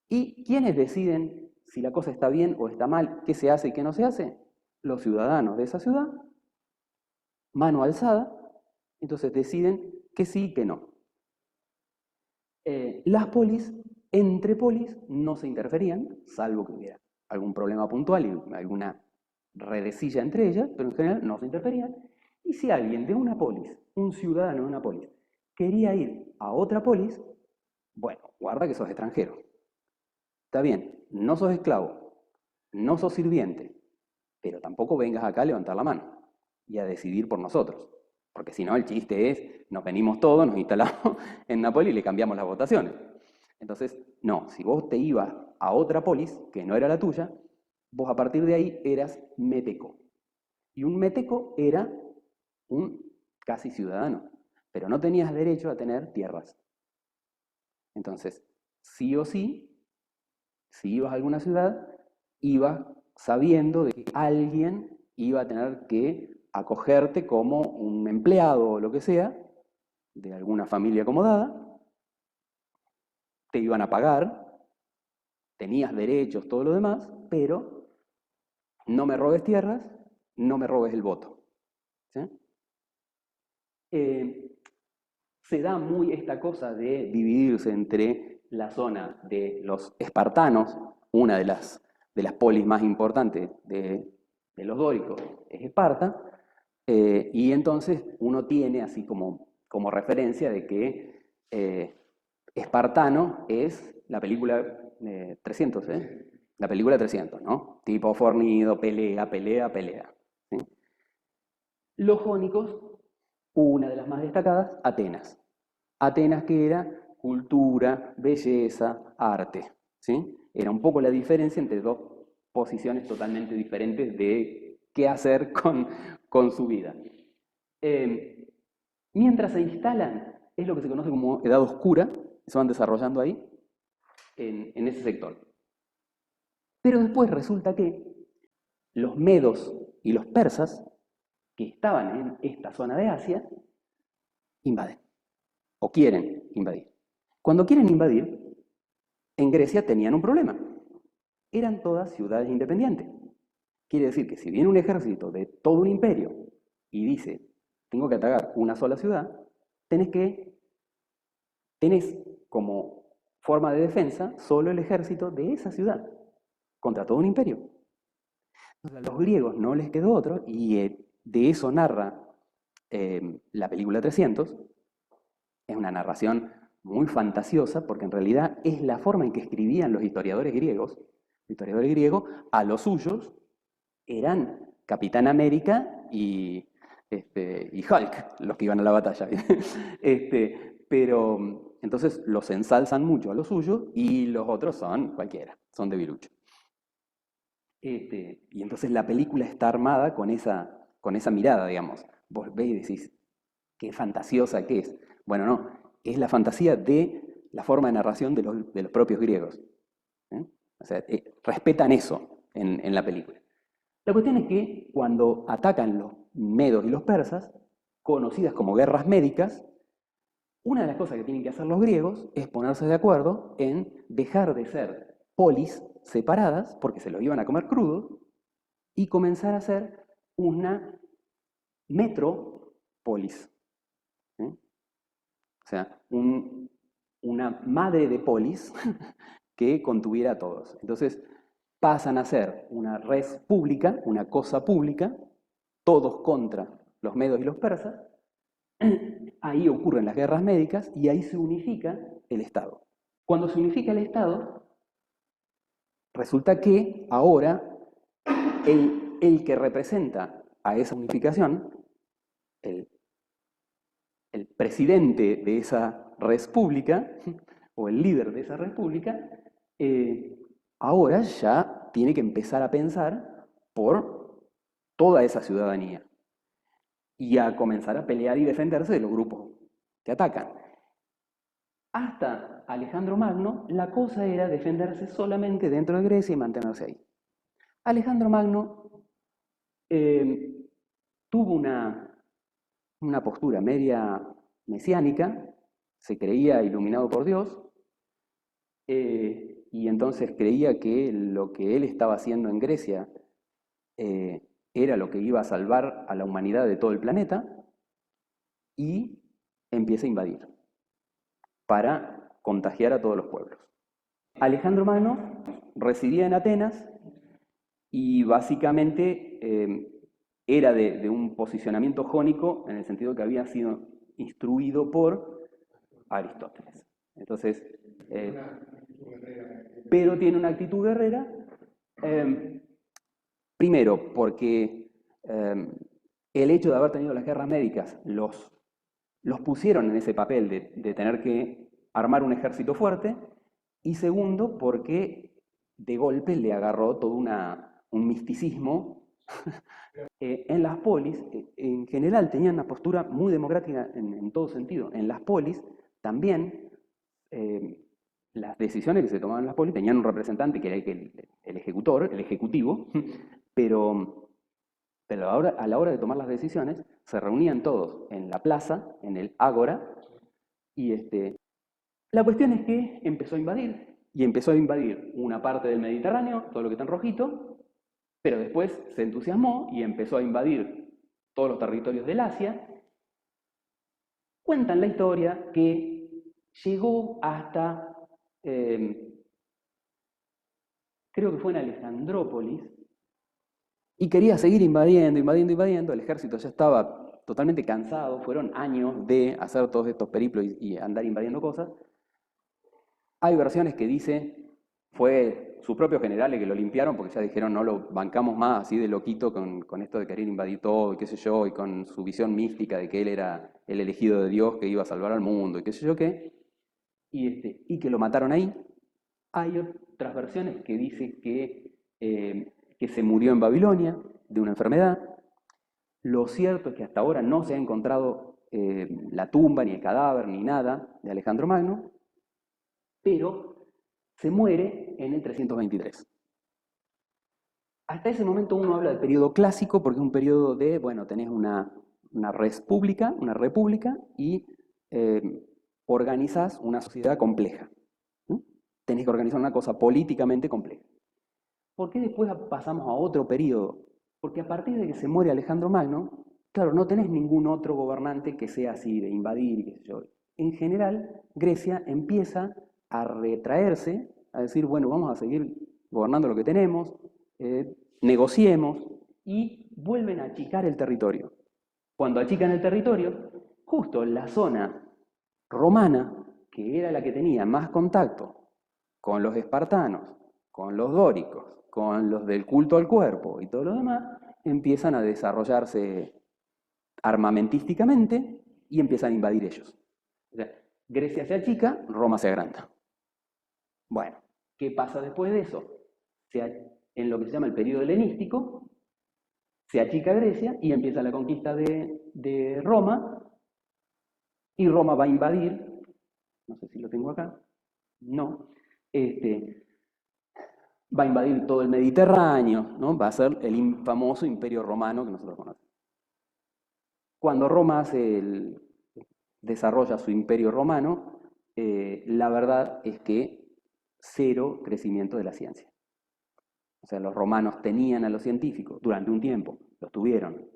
y ¿quiénes deciden si la cosa está bien o está mal, qué se hace y qué no se hace? Los ciudadanos de esa ciudad, mano alzada, entonces deciden que sí y que no. Las polis, entre polis, no se interferían, salvo que hubiera algún problema puntual y alguna redecilla entre ellas, pero en general no se interferían. Y si alguien de una polis, un ciudadano de una polis, quería ir a otra polis, bueno, guarda que sos extranjero. Está bien, no sos esclavo, no sos sirviente, pero tampoco vengas acá a levantar la mano y a decidir por nosotros. Porque si no, el chiste es, nos venimos todos, nos instalamos en Napoli y le cambiamos las votaciones. Entonces, no, si vos te ibas a otra polis, que no era la tuya, vos a partir de ahí eras meteco. Y un meteco era un casi ciudadano, pero no tenías derecho a tener tierras. Entonces, sí o sí, si ibas a alguna ciudad, ibas sabiendo de que alguien iba a tener que acogerte como un empleado o lo que sea, de alguna familia acomodada, te iban a pagar, tenías derechos, todo lo demás, pero no me robes tierras, no me robes el voto. ¿Sí? Se da muy esta cosa de dividirse entre la zona de los espartanos, una de las polis más importantes de los dóricos es Esparta, y entonces uno tiene así como referencia de que Espartano es la película 300, ¿eh? La película 300, ¿no? Tipo fornido, pelea, pelea, pelea. ¿Sí? Los jónicos, una de las más destacadas, Atenas. Atenas que era cultura, belleza, arte. ¿Sí? Era un poco la diferencia entre dos posiciones totalmente diferentes de qué hacer con su vida. Mientras se instalan, es lo que se conoce como edad oscura, se van desarrollando ahí, en ese sector. Pero después resulta que los medos y los persas, que estaban en esta zona de Asia, invaden, o quieren invadir. Cuando quieren invadir, en Grecia tenían un problema. Eran todas ciudades independientes. Quiere decir que si viene un ejército de todo un imperio y dice, tengo que atacar una sola ciudad, tenés como forma de defensa solo el ejército de esa ciudad contra todo un imperio. A los griegos no les quedó otro y de eso narra la película 300. Es una narración muy fantasiosa porque en realidad es la forma en que escribían los historiadores griegos. Los historiadores griegos a los suyos eran Capitán América y Hulk los que iban a la batalla. Pero entonces los ensalzan mucho a los suyos y los otros son cualquiera, son debiluchos. Y entonces la película está armada con esa mirada, digamos. Vos ves y decís, qué fantasiosa que es. Bueno, no, es la fantasía de la forma de narración de los propios griegos. ¿Eh? O sea, respetan eso en la película. La cuestión es que cuando atacan los medos y los persas, conocidas como guerras médicas, una de las cosas que tienen que hacer los griegos es ponerse de acuerdo en dejar de ser polis separadas, porque se los iban a comer crudos, y comenzar a hacer una metrópolis. ¿Eh? O sea, una madre de polis que contuviera a todos. Entonces pasan a ser una res pública, una cosa pública, todos contra los medos y los persas. Ahí ocurren las guerras médicas y ahí se unifica el Estado. Cuando se unifica el Estado, resulta que ahora el que representa a esa unificación, el presidente de esa res pública, o el líder de esa res pública, ahora ya tiene que empezar a pensar por toda esa ciudadanía y a comenzar a pelear y defenderse de los grupos que atacan. Hasta Alejandro Magno, la cosa era defenderse solamente dentro de Grecia y mantenerse ahí. Alejandro Magno tuvo una postura media mesiánica, se creía iluminado por Dios, y entonces creía que lo que él estaba haciendo en Grecia era lo que iba a salvar a la humanidad de todo el planeta, y empieza a invadir para contagiar a todos los pueblos. Alejandro Magno residía en Atenas y básicamente era de un posicionamiento jónico en el sentido que había sido instruido por Aristóteles. Entonces, pero tiene una actitud guerrera, primero porque el hecho de haber tenido las guerras médicas los pusieron en ese papel de tener que armar un ejército fuerte, y segundo porque de golpe le agarró todo un misticismo. En las polis, en general, tenían una postura muy democrática en todo sentido. En las polis también las decisiones que se tomaban en las polis tenían un representante que era el ejecutor, el ejecutivo, pero a la hora de tomar las decisiones se reunían todos en la plaza, en el ágora, y la cuestión es que empezó a invadir, y empezó a invadir una parte del Mediterráneo, todo lo que está en rojito, pero después se entusiasmó y empezó a invadir todos los territorios del Asia. Cuentan la historia que llegó hasta, creo que fue en Alejandrópolis, y quería seguir invadiendo, invadiendo, invadiendo. El ejército ya estaba totalmente cansado, fueron años de hacer todos estos periplos y andar invadiendo cosas. Hay versiones que dicen Fue sus propios generales que lo limpiaron porque ya dijeron no lo bancamos más así de loquito con esto de querer invadir todo y qué sé yo, y con su visión mística de que él era el elegido de Dios que iba a salvar al mundo y qué sé yo qué, y que lo mataron ahí. Hay otras versiones que dicen que se murió en Babilonia de una enfermedad. Lo cierto es que hasta ahora no se ha encontrado la tumba, ni el cadáver, ni nada de Alejandro Magno, pero se muere en el 323. Hasta ese momento uno habla del periodo clásico porque es un periodo de, bueno, tenés una república y organizás una sociedad compleja. ¿No? Tenés que organizar una cosa políticamente compleja. ¿Por qué después pasamos a otro periodo? Porque a partir de que se muere Alejandro Magno, claro, no tenés ningún otro gobernante que sea así, de invadir y qué sé yo. En general, Grecia empieza a retraerse, a decir, bueno, vamos a seguir gobernando lo que tenemos, negociemos, y vuelven a achicar el territorio. Cuando achican el territorio, justo la zona romana, que era la que tenía más contacto con los espartanos, con los dóricos, con los del culto al cuerpo y todo lo demás, empiezan a desarrollarse armamentísticamente y empiezan a invadir ellos. O sea, Grecia se achica, Roma se agranda. Bueno, ¿qué pasa después de eso? En lo que se llama el periodo helenístico, se achica Grecia y empieza la conquista de Roma, y Roma va a invadir, no sé si lo tengo acá, no, va a invadir todo el Mediterráneo, ¿no? Va a ser el famoso imperio romano que nosotros conocemos. Cuando Roma desarrolla su imperio romano, la verdad es que cero crecimiento de la ciencia. O sea, los romanos tenían a los científicos durante un tiempo, los tuvieron,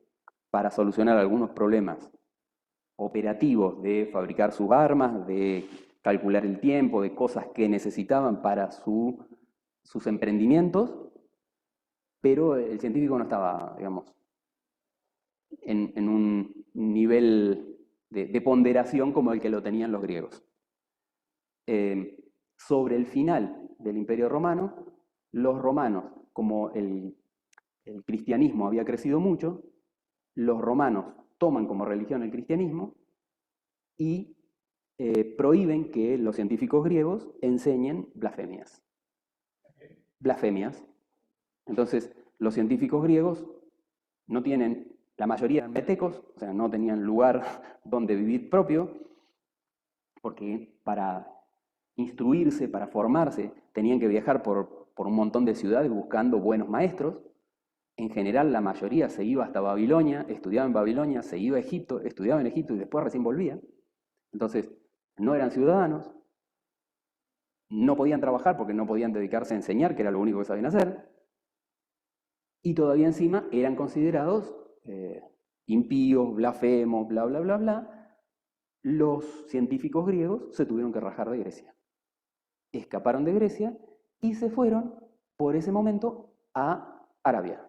para solucionar algunos problemas operativos de fabricar sus armas, de calcular el tiempo, de cosas que necesitaban para sus emprendimientos, pero el científico no estaba, digamos, en un nivel de ponderación como el que lo tenían los griegos. Sobre el final del Imperio Romano, los romanos, como el cristianismo había crecido mucho, los romanos toman como religión el cristianismo y prohíben que los científicos griegos enseñen blasfemias. Blasfemias. Entonces, los científicos griegos no tienen, la mayoría eran metecos, o sea, no tenían lugar donde vivir propio, porque para instruirse, para formarse, tenían que viajar por un montón de ciudades buscando buenos maestros. En general, la mayoría se iba hasta Babilonia, estudiaba en Babilonia, se iba a Egipto, estudiaba en Egipto y después recién volvía. Entonces, no eran ciudadanos, no podían trabajar porque no podían dedicarse a enseñar, que era lo único que sabían hacer, y todavía encima eran considerados impíos, blasfemos, bla, bla, bla, bla. Los científicos griegos se tuvieron que rajar de Grecia. Escaparon de Grecia y se fueron por ese momento a Arabia.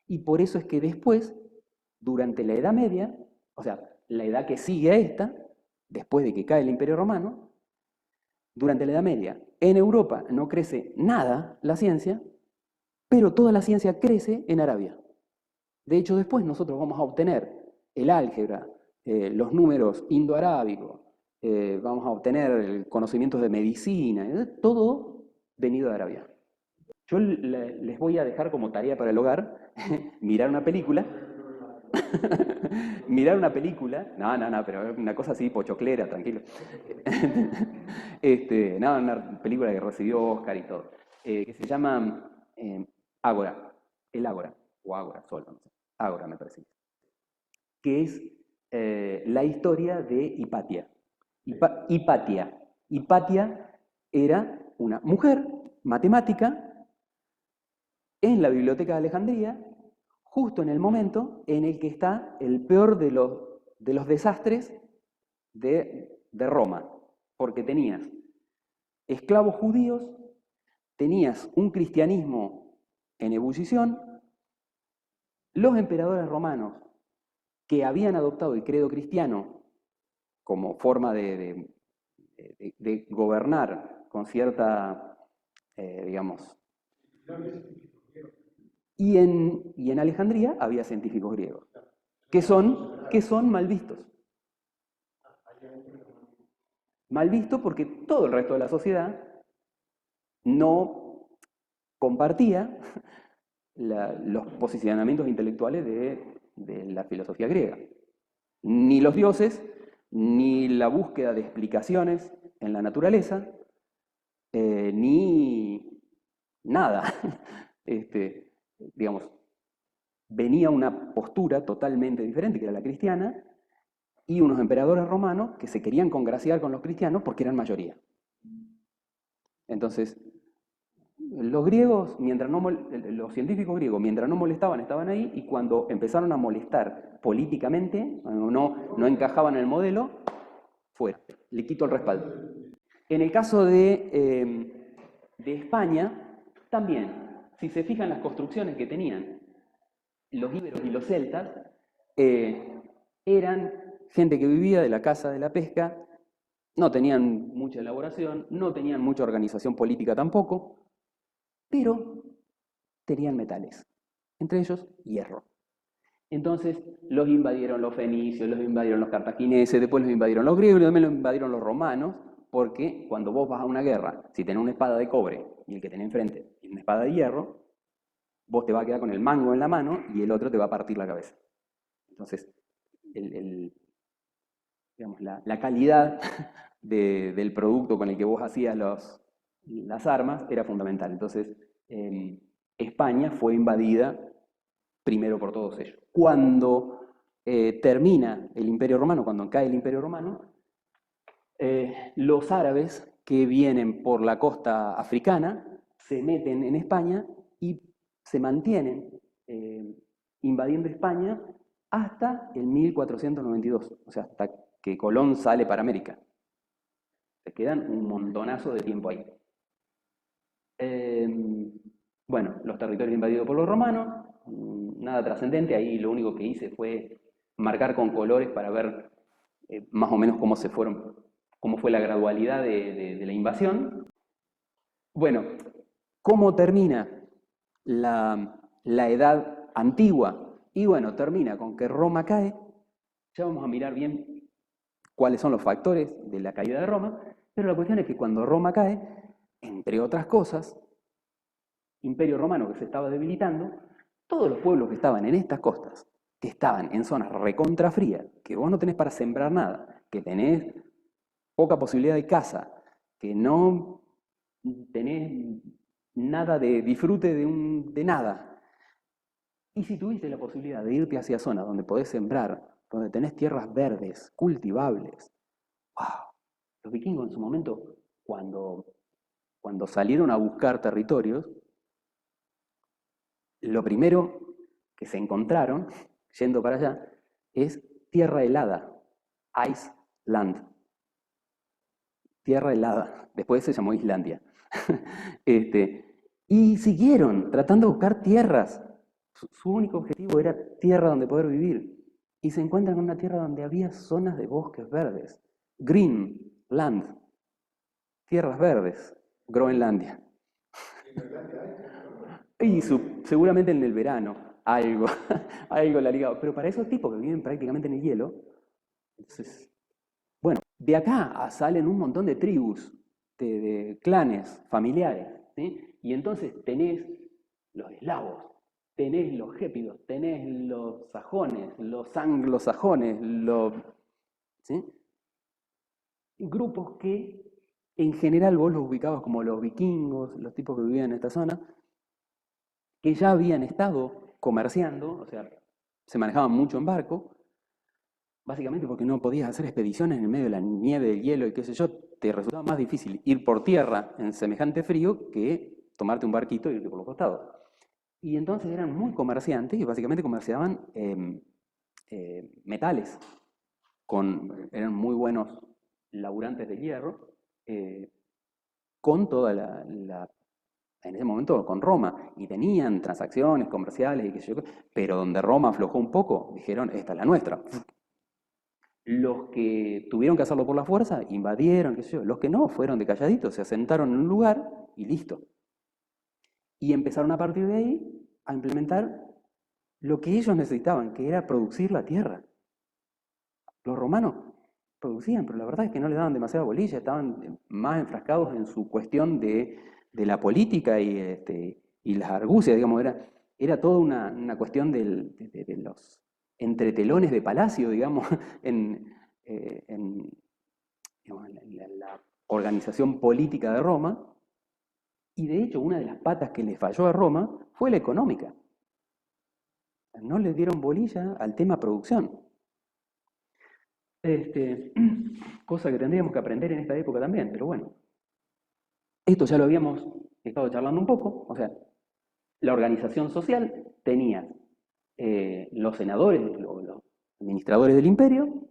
Y por eso es que después, durante la Edad Media, o sea, la edad que sigue a esta, después de que cae el Imperio Romano, durante la Edad Media, en Europa no crece nada la ciencia, pero toda la ciencia crece en Arabia. De hecho, después nosotros vamos a obtener el álgebra, los números indoarábicos, vamos a obtener conocimientos de medicina, todo venido de Arabia. Yo les voy a dejar como tarea para el hogar mirar una película. Mirar una película, no, pero una cosa así pochoclera, tranquilo. No, una película que recibió Oscar y todo, que se llama Ágora, el Ágora, o Ágora solo, no sé, Ágora me parece, que es la historia de Hipatia. Hipatia era una mujer matemática en la biblioteca de Alejandría, justo en el momento en el que está el peor de los desastres de Roma, porque tenías esclavos judíos, tenías un cristianismo en ebullición, los emperadores romanos que habían adoptado el credo cristiano como forma de gobernar con cierta digamos. Y en Alejandría había científicos griegos, que son mal vistos. Mal visto porque todo el resto de la sociedad no compartía los posicionamientos intelectuales de la filosofía griega. Ni los dioses, ni la búsqueda de explicaciones en la naturaleza, ni nada. Digamos, venía una postura totalmente diferente, que era la cristiana, y unos emperadores romanos que se querían congraciar con los cristianos porque eran mayoría. Entonces, los griegos, los científicos griegos, mientras no molestaban, estaban ahí, y cuando empezaron a molestar políticamente, no encajaban en el modelo, fuera, le quito el respaldo. En el caso de España, también, si se fijan las construcciones que tenían los íberos y los celtas, eran gente que vivía de la caza, de la pesca, no tenían mucha elaboración, no tenían mucha organización política tampoco, pero tenían metales, entre ellos hierro. Entonces los invadieron los fenicios, los invadieron los cartagineses, después los invadieron los griegos y también los invadieron los romanos, porque cuando vos vas a una guerra, si tenés una espada de cobre y el que tenés enfrente tiene una espada de hierro, vos te vas a quedar con el mango en la mano y el otro te va a partir la cabeza. Entonces, digamos, la calidad del producto con el que vos hacías las armas era fundamental. Entonces, España fue invadida primero por todos ellos. Cuando termina el Imperio Romano, cuando cae el Imperio Romano, los árabes que vienen por la costa africana se meten en España y se mantienen invadiendo España hasta el 1492, o sea, hasta que Colón sale para América. Se quedan un montonazo de tiempo ahí. Bueno, los territorios invadidos por los romanos, nada trascendente, ahí lo único que hice fue marcar con colores para ver más o menos cómo fue la gradualidad de la invasión. Bueno, ¿cómo termina la edad antigua? Y bueno, termina con que Roma cae. Ya vamos a mirar bien cuáles son los factores de la caída de Roma, pero la cuestión es que cuando Roma cae, entre otras cosas, Imperio Romano que se estaba debilitando, todos los pueblos que estaban en estas costas, que estaban en zonas recontrafrías, que vos no tenés para sembrar nada, que tenés poca posibilidad de caza, que no tenés nada de disfrute de nada. Y si tuviste la posibilidad de irte hacia zonas donde podés sembrar, donde tenés tierras verdes, cultivables, ¡wow! Los vikingos en su momento, cuando salieron a buscar territorios, lo primero que se encontraron, yendo para allá, es tierra helada, ice land. Tierra helada, después se llamó Islandia. Y siguieron tratando de buscar tierras. Su único objetivo era tierra donde poder vivir. Y se encuentran en una tierra donde había zonas de bosques verdes. Green land. Tierras verdes. Groenlandia. Y seguramente en el verano algo la ligado. Pero para esos tipos que viven prácticamente en el hielo, entonces, bueno, de acá salen un montón de tribus, de clanes familiares, ¿sí? Y entonces tenés los eslavos, tenés los gépidos, tenés los sajones, los anglosajones, ¿sí? Grupos que en general vos los ubicabas como los vikingos, los tipos que vivían en esta zona, que ya habían estado comerciando, o sea, se manejaban mucho en barco, básicamente porque no podías hacer expediciones en el medio de la nieve, del hielo y qué sé yo, te resultaba más difícil ir por tierra en semejante frío que tomarte un barquito y irte por los costados. Y entonces eran muy comerciantes y básicamente comerciaban metales, eran muy buenos laburantes de hierro, con toda en ese momento con Roma, y tenían transacciones comerciales y qué sé yo, pero donde Roma aflojó un poco, dijeron, esta es la nuestra. Los que tuvieron que hacerlo por la fuerza, invadieron, qué sé yo. Los que no, fueron de calladitos, se asentaron en un lugar y listo. Y empezaron a partir de ahí a implementar lo que ellos necesitaban, que era producir la tierra. Los romanos producían, pero la verdad es que no le daban demasiada bolilla, estaban más enfrascados en su cuestión de la política y las argucias, digamos, era toda una cuestión de los entretelones de palacio, digamos, en, digamos, en la organización política de Roma, y de hecho una de las patas que le falló a Roma fue la económica. No le dieron bolilla al tema producción. Cosa que tendríamos que aprender en esta época también, pero bueno. Esto ya lo habíamos estado charlando un poco, o sea, la organización social tenía los senadores, los administradores del imperio,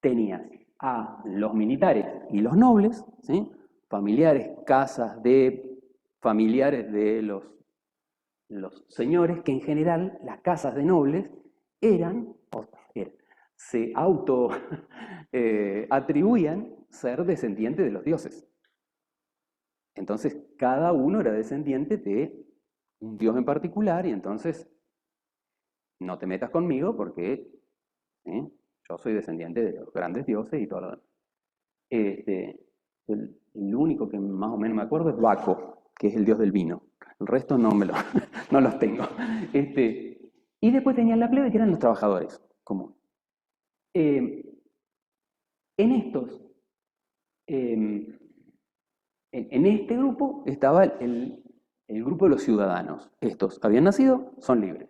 tenías a los militares y los nobles, ¿sí? Familiares, casas de familiares de los señores, que en general las casas de nobles eran, se auto atribuían ser descendientes de los dioses. Entonces, cada uno era descendiente de un dios en particular, y entonces no te metas conmigo porque yo soy descendiente de los grandes dioses y todo lo demás. El único que más o menos me acuerdo es Baco, que es el dios del vino. El resto no no los tengo. Y después tenían la plebe, que eran los trabajadores comunes. En estos, en este grupo estaba el grupo de los ciudadanos. Estos habían nacido, son libres.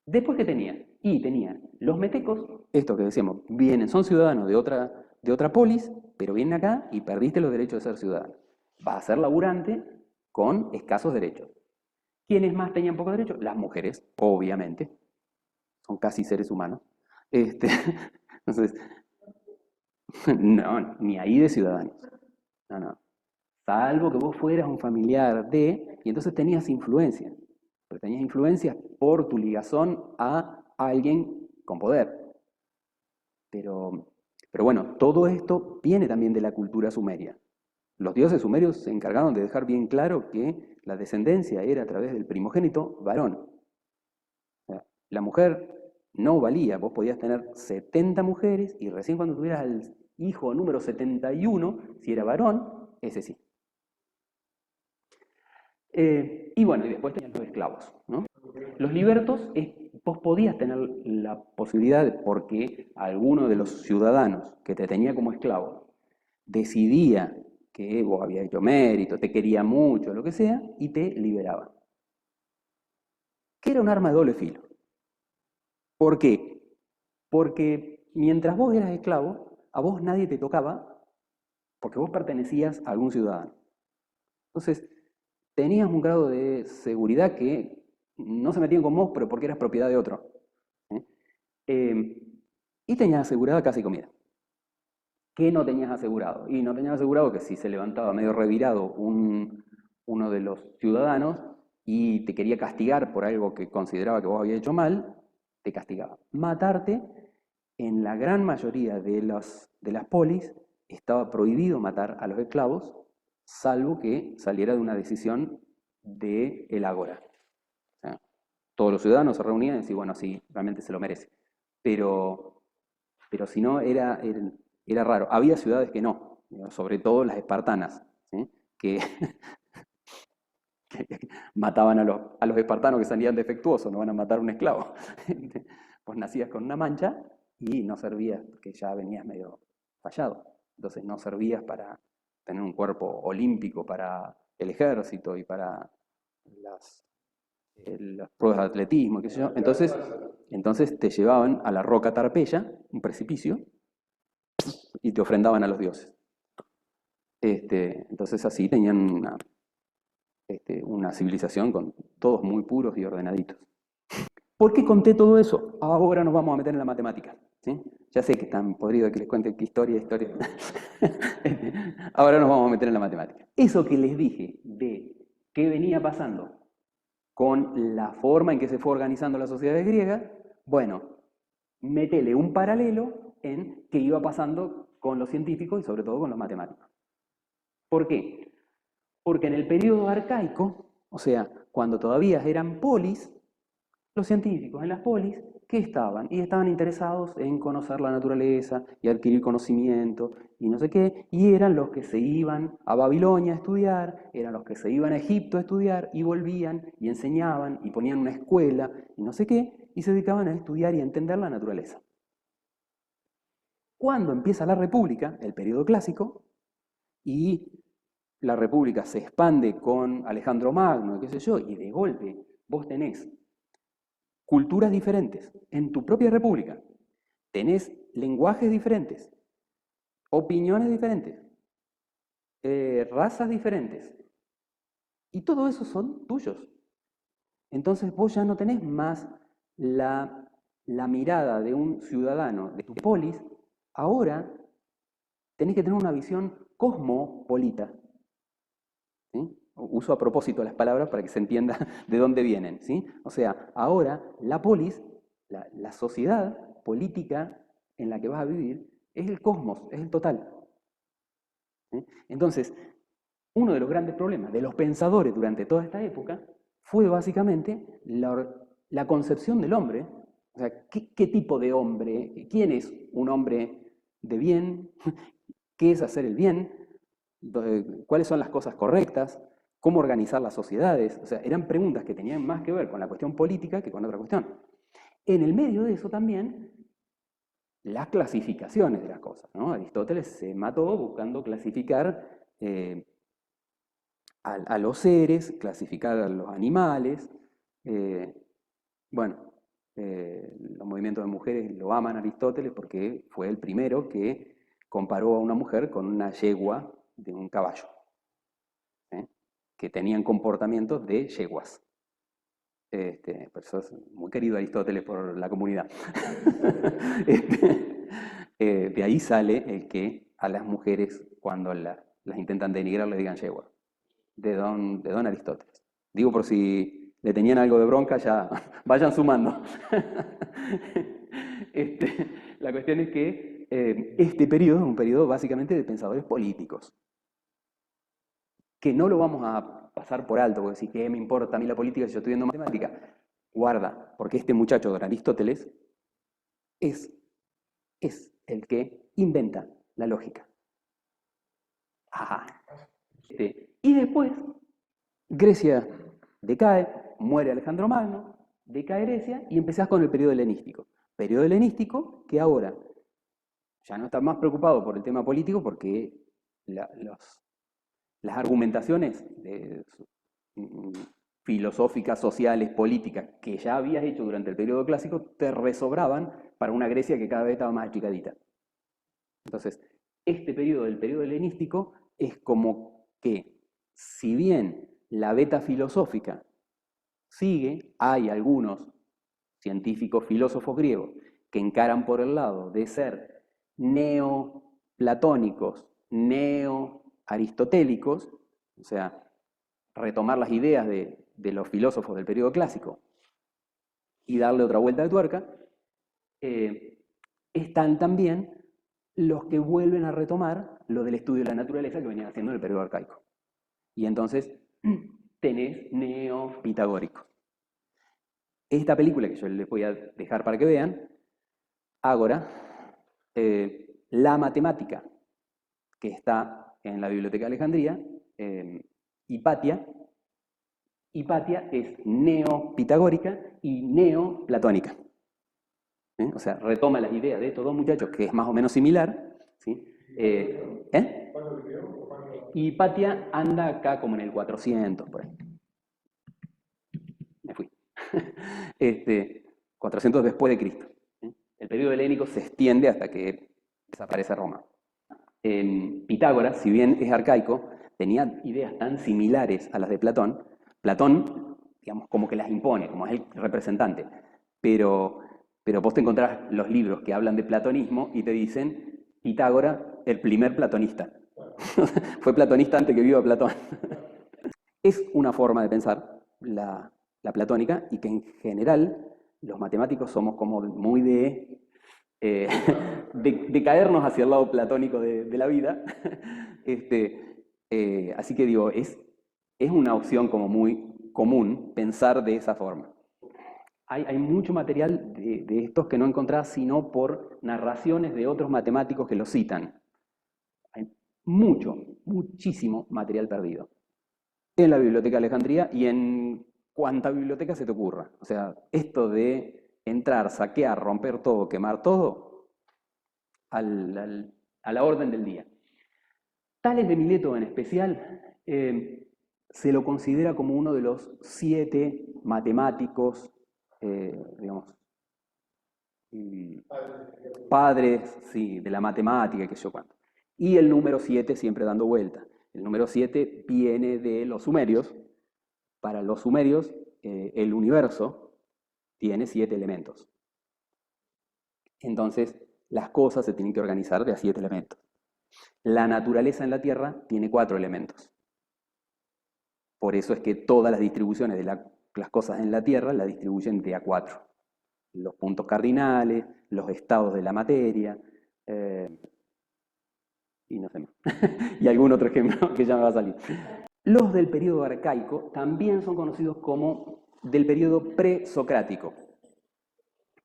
Después, ¿qué tenían? Y tenían los metecos, estos que decíamos, son ciudadanos de otra polis, pero vienen acá y perdiste los derechos de ser ciudadano. Vas a ser laburante con escasos derechos. ¿Quiénes más tenían pocos derechos? Las mujeres, obviamente. Son casi seres humanos. Entonces, no, ni ahí de ciudadanos. No, no. Salvo que vos fueras un familiar y entonces tenías influencia. Pero tenías influencia por tu ligazón a alguien con poder. Pero bueno, todo esto viene también de la cultura sumeria. Los dioses sumerios se encargaron de dejar bien claro que la descendencia era a través del primogénito varón. O sea, la mujer no valía, vos podías tener 70 mujeres y recién cuando tuvieras al hijo número 71, si era varón, ese sí. Y bueno, y después tenían los esclavos, ¿no? Los libertos, vos podías tener la posibilidad, porque alguno de los ciudadanos que te tenía como esclavo decidía que vos habías hecho mérito, te quería mucho, lo que sea, y te liberaba. Que era un arma de doble filo. ¿Por qué? Porque mientras vos eras esclavo, a vos nadie te tocaba, porque vos pertenecías a algún ciudadano. Entonces, tenías un grado de seguridad que no se metían con vos, pero porque eras propiedad de otro. Y tenías asegurada casa y comida. ¿Qué no tenías asegurado? Y no tenías asegurado que si se levantaba medio revirado uno de los ciudadanos y te quería castigar por algo que consideraba que vos habías hecho mal, te castigaba. Matarte, en la gran mayoría de las polis, estaba prohibido matar a los esclavos, salvo que saliera de una decisión del ágora. O sea, todos los ciudadanos se reunían y decían, bueno, sí, realmente se lo merece. Pero si no, era raro. Había ciudades que no, sobre todo las espartanas, ¿sí? que mataban a los espartanos que salían defectuosos, no van a matar a un esclavo. Pues nacías con una mancha y no servías, porque ya venías medio fallado. Entonces no servías para tener un cuerpo olímpico para el ejército y para las pruebas de atletismo, qué sé yo. Entonces te llevaban a la roca Tarpeya, un precipicio, y te ofrendaban a los dioses. Entonces así tenían una civilización con todos muy puros y ordenaditos. ¿Por qué conté todo eso? Ahora nos vamos a meter en la matemática. ¿Sí? Ya sé que están podridos que les cuente que historia. Ahora nos vamos a meter en la matemática. Eso que les dije de qué venía pasando con la forma en que se fue organizando la sociedad griega, bueno, métele un paralelo en qué iba pasando con los científicos y sobre todo con los matemáticos. ¿Por qué? Porque en el periodo arcaico O sea, cuando todavía eran polis, los científicos en las polis, ¿qué estaban? Y estaban interesados en conocer la naturaleza y adquirir conocimiento y no sé qué, y eran los que se iban a Babilonia a estudiar, eran los que se iban a Egipto a estudiar y volvían y enseñaban y ponían una escuela y no sé qué, y se dedicaban a estudiar y a entender la naturaleza. Cuando empieza la República, el periodo clásico, y la República se expande con Alejandro Magno, qué sé yo, y de golpe vos tenés culturas diferentes en tu propia república, tenés lenguajes diferentes, opiniones diferentes, razas diferentes, y todo eso son tuyos. Entonces vos ya no tenés más la mirada de un ciudadano de tu polis, ahora tenés que tener una visión cosmopolita. ¿Sí? Uso a propósito las palabras para que se entienda de dónde vienen. ¿Sí? O sea, ahora la polis, la sociedad política en la que vas a vivir, es el cosmos, es el total. ¿Sí? Entonces, uno de los grandes problemas de los pensadores durante toda esta época fue básicamente la concepción del hombre. O sea, ¿qué tipo de hombre? ¿Quién es un hombre de bien? ¿Qué es hacer el bien? ¿Cuáles son las cosas correctas? ¿Cómo organizar las sociedades? O sea, eran preguntas que tenían más que ver con la cuestión política que con otra cuestión. En el medio de eso también, las clasificaciones de las cosas, ¿no? Aristóteles se mató buscando clasificar a los seres, clasificar a los animales. Bueno, los movimientos de mujeres lo aman a Aristóteles porque fue el primero que comparó a una mujer con una yegua de un caballo, que tenían comportamientos de yeguas. Por eso es muy querido Aristóteles por la comunidad. De ahí sale el que a las mujeres, cuando las intentan denigrar, le digan yegua. De don Aristóteles. Digo por si le tenían algo de bronca, ya vayan sumando. La cuestión es que este periodo es un periodo básicamente de pensadores políticos, que no lo vamos a pasar por alto, porque decir, ¿qué me importa a mí la política si yo estoy viendo matemática? Guarda, porque este muchacho de Aristóteles es el que inventa la lógica. Ajá. Y después, Grecia decae, muere Alejandro Magno, decae Grecia y empezás con el periodo helenístico. Periodo helenístico que ahora ya no está más preocupado por el tema político porque las argumentaciones filosóficas, sociales, políticas que ya habías hecho durante el periodo clásico te resobraban para una Grecia que cada vez estaba más achicadita. Entonces, este periodo, el periodo helenístico, es como que, si bien la beta filosófica sigue, hay algunos científicos filósofos griegos que encaran por el lado de ser neoplatónicos, neoaristotélicos, o sea, retomar las ideas de los filósofos del periodo clásico y darle otra vuelta de tuerca, están también los que vuelven a retomar lo del estudio de la naturaleza que venían haciendo en el periodo arcaico. Y entonces tenés neopitagóricos. Esta película que yo les voy a dejar para que vean, Ágora, la matemática que está en la Biblioteca de Alejandría, Hipatia es neopitagórica y neoplatónica. O sea, retoma las ideas de estos dos muchachos, que es más o menos similar. ¿Sí? Hipatia anda acá como en el 400, por ahí. Me fui. 400 después de Cristo. El periodo helénico se extiende hasta que desaparece Roma. Pitágoras, si bien es arcaico, tenía ideas tan similares a las de Platón. Platón, digamos, como que las impone, como es el representante. Pero vos te encontrás los libros que hablan de platonismo y te dicen Pitágoras, el primer platonista. Fue platonista antes que viva Platón. Es una forma de pensar la platónica y que en general los matemáticos somos como muy de caernos hacia el lado platónico de la vida. Así que digo, es una opción como muy común pensar de esa forma. Hay mucho material de estos que no encontrás sino por narraciones de otros matemáticos que lo citan. Hay muchísimo material perdido. En la Biblioteca de Alejandría y en cuanta biblioteca se te ocurra. O sea, esto de entrar, saquear, romper todo, quemar todo, a la orden del día. Tales de Mileto en especial, se lo considera como uno de los 7 matemáticos, digamos, padres, sí, de la matemática y qué sé yo cuánto. Y el número 7 siempre dando vuelta. El número 7 viene de los sumerios. Para los sumerios, el universo tiene 7 elementos. Entonces, las cosas se tienen que organizar de a 7 elementos. La naturaleza en la Tierra tiene 4 elementos. Por eso es que todas las distribuciones de las cosas en la Tierra la distribuyen de a 4. Los puntos cardinales, los estados de la materia, y no sé más. Y algún otro ejemplo que ya me va a salir. Los del periodo arcaico también son conocidos como del periodo presocrático.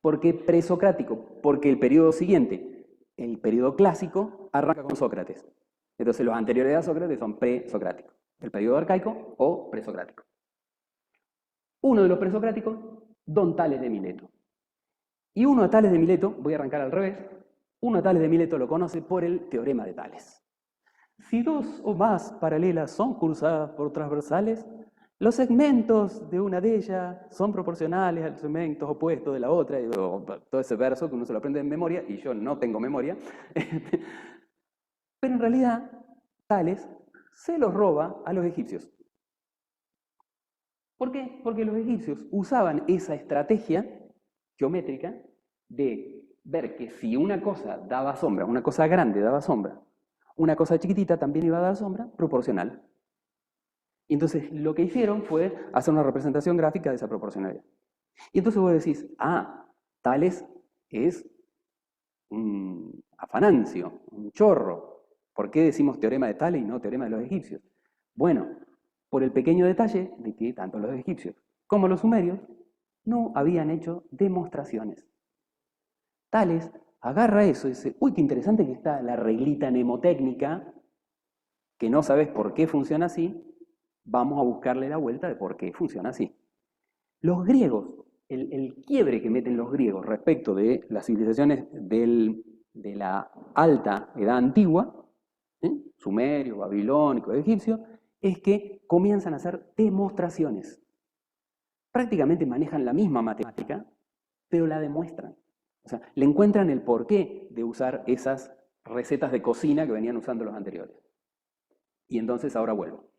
¿Por qué presocrático? Porque el periodo siguiente, el periodo clásico, arranca con Sócrates. Entonces los anteriores a Sócrates son presocráticos. El periodo arcaico o presocrático. Uno de los presocráticos, Don Tales de Mileto. Y uno a Tales de Mileto, voy a arrancar al revés, uno a Tales de Mileto lo conoce por el teorema de Tales. Si dos o más paralelas son cruzadas por transversales, los segmentos de una de ellas son proporcionales a los segmentos opuestos de la otra. Todo ese verso que uno se lo aprende en memoria, y yo no tengo memoria. Pero en realidad, Tales se los roba a los egipcios. ¿Por qué? Porque los egipcios usaban esa estrategia geométrica de ver que si una cosa daba sombra, una cosa grande daba sombra, una cosa chiquitita también iba a dar sombra, proporcional. Y entonces lo que hicieron fue hacer una representación gráfica de esa proporcionalidad. Y entonces vos decís, Tales es un afanancio, un chorro. ¿Por qué decimos teorema de Tales y no teorema de los egipcios? Bueno, por el pequeño detalle de que tanto los egipcios como los sumerios no habían hecho demostraciones. Tales agarra eso y dice, uy, qué interesante que está la reglita mnemotécnica, que no sabes por qué funciona así, vamos a buscarle la vuelta de por qué funciona así. Los griegos, el quiebre que meten los griegos respecto de las civilizaciones de la alta edad antigua, sumerio, babilónico, egipcio, es que comienzan a hacer demostraciones. Prácticamente manejan la misma matemática, pero la demuestran. O sea, le encuentran el porqué de usar esas recetas de cocina que venían usando los anteriores. Y entonces ahora vuelvo.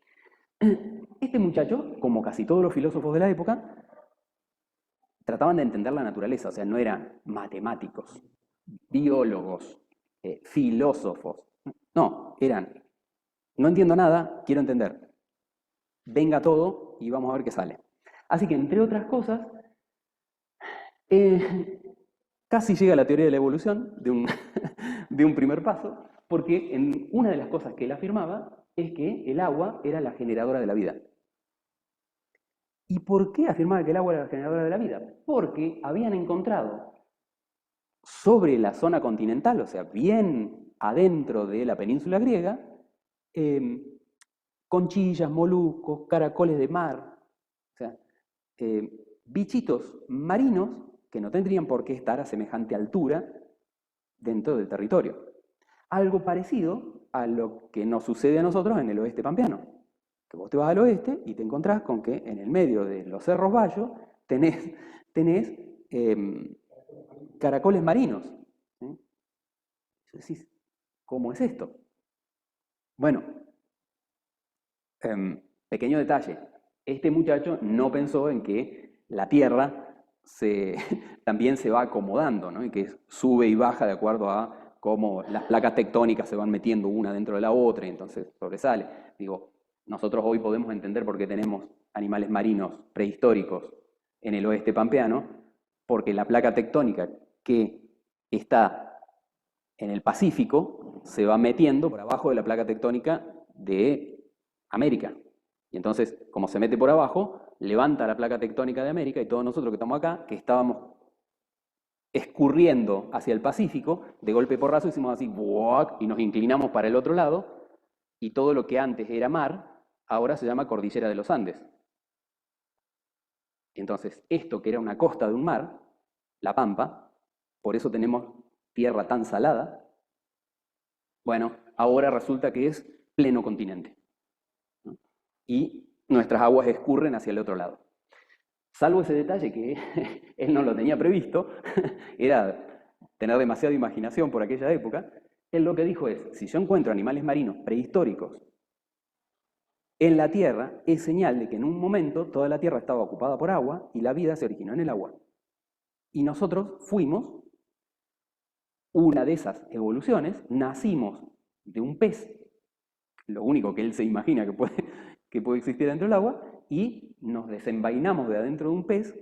Este muchacho, como casi todos los filósofos de la época, trataban de entender la naturaleza, o sea, no eran matemáticos, biólogos, filósofos. No, no entiendo nada, quiero entender. Venga todo y vamos a ver qué sale. Así que, entre otras cosas, casi llega la teoría de la evolución de un primer paso, porque una de las cosas que él afirmaba es que el agua era la generadora de la vida. ¿Y por qué afirmaba que el agua era la generadora de la vida? Porque habían encontrado sobre la zona continental, o sea, bien adentro de la península griega, conchillas, moluscos, caracoles de mar, o sea, bichitos marinos que no tendrían por qué estar a semejante altura dentro del territorio. Algo parecido a lo que nos sucede a nosotros en el oeste pampeano. Que vos te vas al oeste y te encontrás con que en el medio de los cerros Bayos tenés caracoles marinos. Decís, ¿cómo es esto? Bueno, pequeño detalle. Este muchacho no pensó en que la Tierra también se va acomodando, ¿no? Y que sube y baja de acuerdo a cómo las placas tectónicas se van metiendo una dentro de la otra y entonces sobresale. Digo, nosotros hoy podemos entender por qué tenemos animales marinos prehistóricos en el oeste pampeano, porque la placa tectónica que está en el Pacífico se va metiendo por abajo de la placa tectónica de América. Y entonces, como se mete por abajo, levanta la placa tectónica de América y todos nosotros que estamos acá, que estábamos escurriendo hacia el Pacífico, de golpe porrazo hicimos así, ¡buac! Y nos inclinamos para el otro lado, y todo lo que antes era mar, ahora se llama Cordillera de los Andes. Entonces, esto que era una costa de un mar, la Pampa, por eso tenemos tierra tan salada, bueno, ahora resulta que es pleno continente, ¿no? Y nuestras aguas escurren hacia el otro lado. Salvo ese detalle que él no lo tenía previsto, era tener demasiada imaginación por aquella época, él lo que dijo es, si yo encuentro animales marinos prehistóricos en la Tierra, es señal de que en un momento toda la Tierra estaba ocupada por agua y la vida se originó en el agua. Y nosotros fuimos una de esas evoluciones, nacimos de un pez, lo único que él se imagina que puede existir dentro del agua, y nos desenvainamos de adentro de un pez,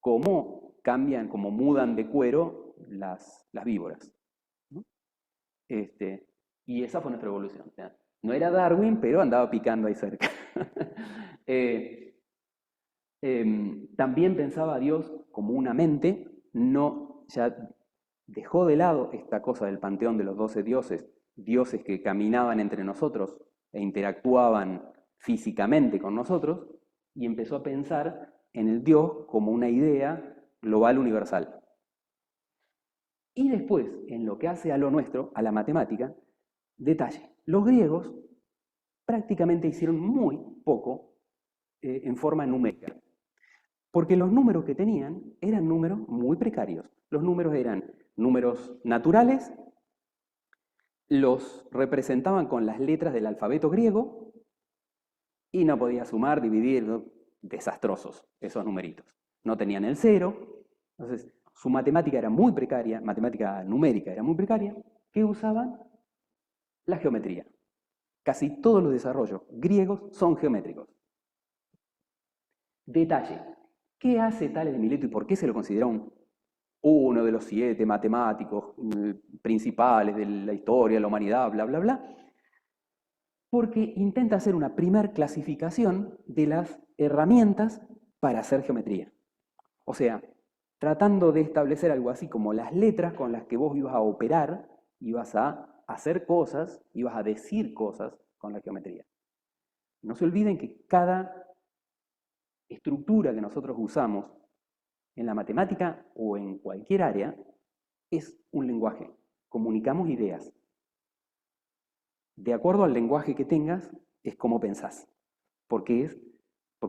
como cambian, como mudan de cuero las víboras, ¿no? Y esa fue nuestra evolución. O sea, no era Darwin, pero andaba picando ahí cerca. También pensaba a Dios como una mente, no, ya dejó de lado esta cosa del panteón de los 12 dioses, dioses que caminaban entre nosotros e interactuaban físicamente con nosotros, y empezó a pensar en el Dios como una idea global universal. Y después, en lo que hace a lo nuestro, a la matemática, detalle, los griegos prácticamente hicieron muy poco en forma numérica, porque los números que tenían eran números muy precarios. Los números eran números naturales, los representaban con las letras del alfabeto griego y no podía sumar, dividir, ¿no? Desastrosos esos numeritos. No tenían el cero, entonces su matemática era muy precaria, matemática numérica era muy precaria, que usaban la geometría. Casi todos los desarrollos griegos son geométricos. Detalle, ¿qué hace Tales de Mileto y por qué se lo considera uno de los 7 matemáticos principales de la historia, de la humanidad, bla, bla, bla? Porque intenta hacer una primer clasificación de las herramientas para hacer geometría. O sea, tratando de establecer algo así como las letras con las que vos ibas a operar, ibas a hacer cosas, ibas a decir cosas con la geometría. No se olviden que cada estructura que nosotros usamos en la matemática o en cualquier área es un lenguaje. Comunicamos ideas. De acuerdo al lenguaje que tengas, es como pensás. Porque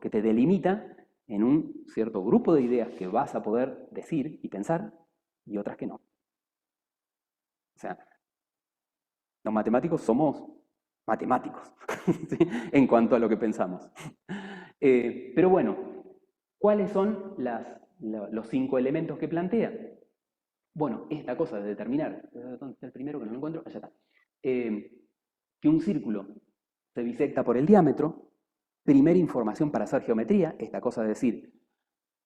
te delimita en un cierto grupo de ideas que vas a poder decir y pensar y otras que no. O sea, los matemáticos somos matemáticos ¿sí? En cuanto a lo que pensamos. Pero bueno, ¿cuáles son los 5 elementos que plantea? Bueno, esta cosa de determinar, ¿dónde está el primero que no lo encuentro? Allá está. Que un círculo se bisecta por el diámetro, primera información para hacer geometría, esta cosa de decir,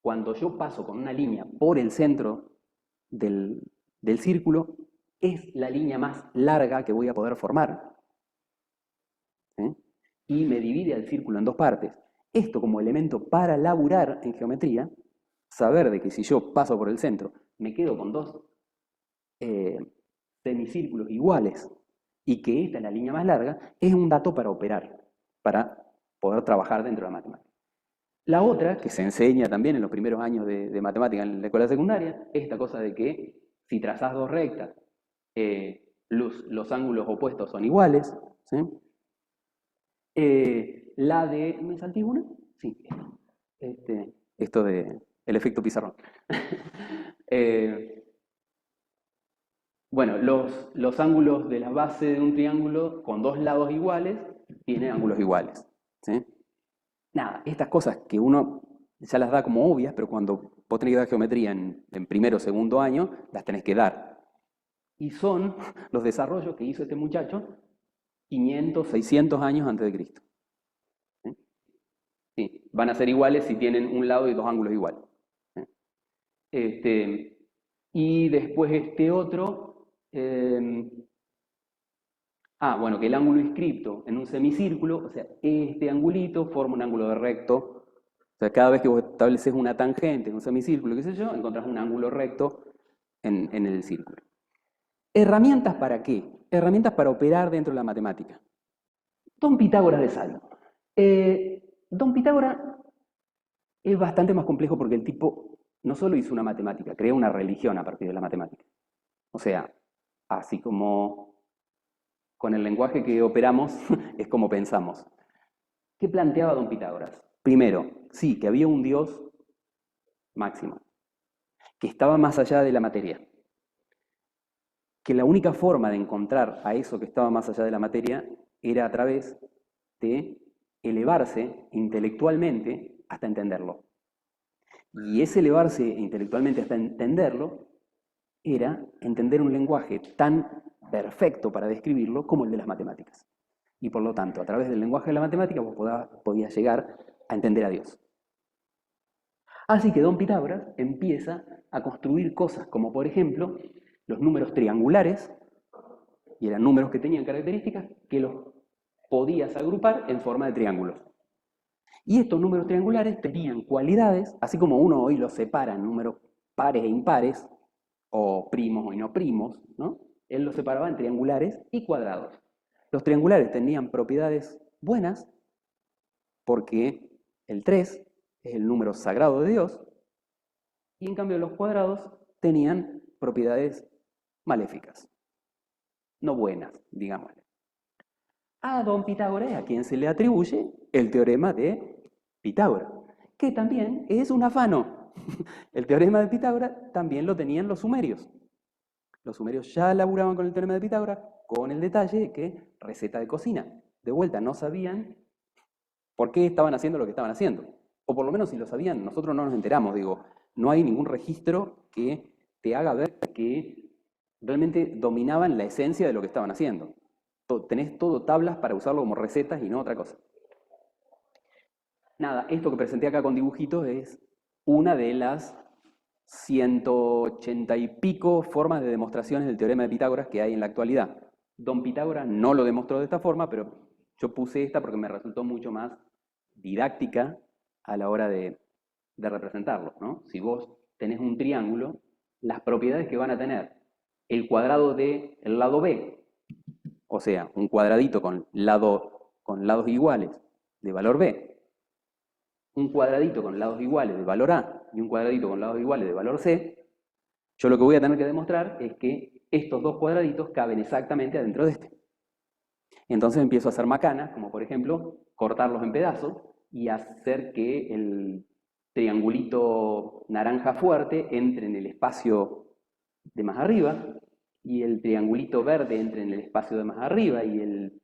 cuando yo paso con una línea por el centro del círculo, es la línea más larga que voy a poder formar, ¿sí? Y me divide el círculo en 2 partes. Esto como elemento para laburar en geometría, saber de que si yo paso por el centro, me quedo con 2 semicírculos iguales y que esta es la línea más larga, es un dato para operar, para poder trabajar dentro de la matemática. La otra, que se enseña también en los primeros años de matemática en la escuela secundaria, es esta cosa de que si trazás 2 rectas, los ángulos opuestos son iguales, ¿sí? La de... ¿Me salté una? Sí. Esto de el efecto pizarrón. Bueno, los ángulos de la base de un triángulo con 2 lados iguales tienen ángulos iguales, ¿sí? Nada, estas cosas que uno ya las da como obvias, pero cuando vos tenés que dar geometría en primero o segundo año, las tenés que dar. Y son los desarrollos que hizo este muchacho 500, 600 años antes de Cristo. ¿Sí? Sí, van a ser iguales si tienen un lado y 2 ángulos iguales. ¿Sí? Y después este otro... bueno, que el ángulo inscripto en un semicírculo, o sea, este angulito forma un ángulo de recto sea, cada vez que vos estableces una tangente, un semicírculo, qué sé yo, encontrás un ángulo recto en el círculo. ¿Herramientas para qué? Herramientas para operar dentro de la matemática. Don Pitágoras de Salo. Don Pitágoras es bastante más complejo porque el tipo no solo hizo una matemática, creó una religión a partir de la matemática. O sea, así como con el lenguaje que operamos, es como pensamos. ¿Qué planteaba don Pitágoras? Primero, sí, que había un Dios máximo, que estaba más allá de la materia, que la única forma de encontrar a eso que estaba más allá de la materia era a través de elevarse intelectualmente hasta entenderlo. Y ese elevarse intelectualmente hasta entenderlo era entender un lenguaje tan perfecto para describirlo como el de las matemáticas. Y por lo tanto, a través del lenguaje de la matemática vos podías llegar a entender a Dios. Así que don Pitágoras empieza a construir cosas como, por ejemplo, los números triangulares, y eran números que tenían características que los podías agrupar en forma de triángulos. Y estos números triangulares tenían cualidades, así como uno hoy los separa en números pares e impares, o primos y no primos, ¿no? Él los separaba en triangulares y cuadrados. Los triangulares tenían propiedades buenas, porque el 3 es el número sagrado de Dios, y en cambio los cuadrados tenían propiedades maléficas, no buenas, digámosle. A don Pitágoras, a quien se le atribuye el teorema de Pitágoras, que también es un afano. El teorema de Pitágoras también lo tenían los sumerios. Los sumerios ya laburaban con el teorema de Pitágoras, con el detalle de que receta de cocina. De vuelta, no sabían por qué estaban haciendo lo que estaban haciendo. O por lo menos si lo sabían, nosotros no nos enteramos. Digo, no hay ningún registro que te haga ver que realmente dominaban la esencia de lo que estaban haciendo. Tenés todo tablas para usarlo como recetas y no otra cosa. Nada, esto que presenté acá con dibujitos es una de las 180 y pico formas de demostraciones del teorema de Pitágoras que hay en la actualidad. Don Pitágoras no lo demostró de esta forma, pero yo puse esta porque me resultó mucho más didáctica a la hora de representarlo, ¿no? Si vos tenés un triángulo, las propiedades que van a tener el cuadrado del lado B, o sea, un cuadradito con lados iguales de valor B, un cuadradito con lados iguales de valor A y un cuadradito con lados iguales de valor C, yo lo que voy a tener que demostrar es que estos dos cuadraditos caben exactamente adentro de este. Entonces empiezo a hacer macanas, como por ejemplo, cortarlos en pedazos y hacer que el triangulito naranja fuerte entre en el espacio de más arriba y el triangulito verde entre en el espacio de más arriba y el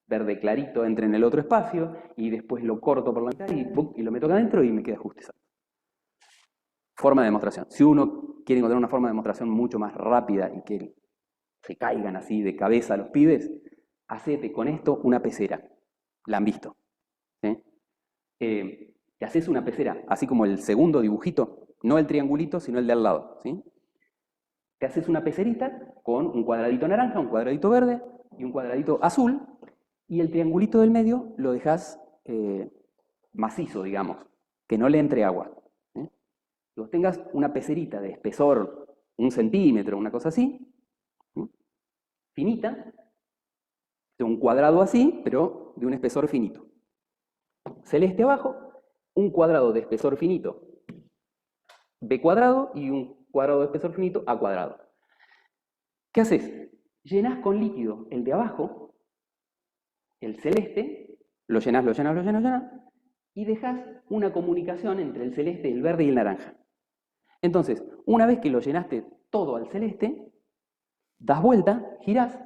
verde clarito entre en el otro espacio y después lo corto por la mitad y lo meto acá adentro y me queda justo exacto. Forma de demostración. Si uno quiere encontrar una forma de demostración mucho más rápida y que se caigan así de cabeza los pibes, hacete con esto una pecera. La han visto. ¿Sí? Te haces una pecera, así como el segundo dibujito, no el triangulito, sino el de al lado. ¿Sí? Te haces una pecerita con un cuadradito naranja, un cuadradito verde y un cuadradito azul, y el triangulito del medio lo dejas macizo, digamos, que no le entre agua. ¿Eh? Que vos tengas una pecerita de espesor 1 centímetro, una cosa así, finita, de un cuadrado así, pero de un espesor finito. Celeste abajo, un cuadrado de espesor finito B cuadrado y un cuadrado de espesor finito A cuadrado. ¿Qué haces? Llenás con líquido el de abajo, el celeste, lo llenás, y dejas una comunicación entre el celeste, el verde y el naranja. Entonces, una vez que lo llenaste todo al celeste, das vuelta, girás,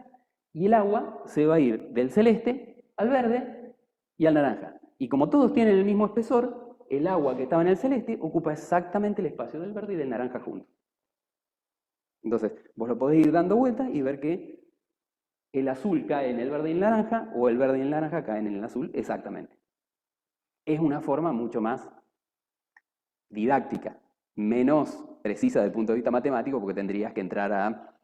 y el agua se va a ir del celeste al verde y al naranja. Y como todos tienen el mismo espesor, el agua que estaba en el celeste ocupa exactamente el espacio del verde y del naranja juntos. Entonces, vos lo podés ir dando vueltas y ver que el azul cae en el verde y el naranja, o el verde y el naranja caen en el azul, exactamente. Es una forma mucho más didáctica, menos precisa desde el punto de vista matemático, porque tendrías que entrar a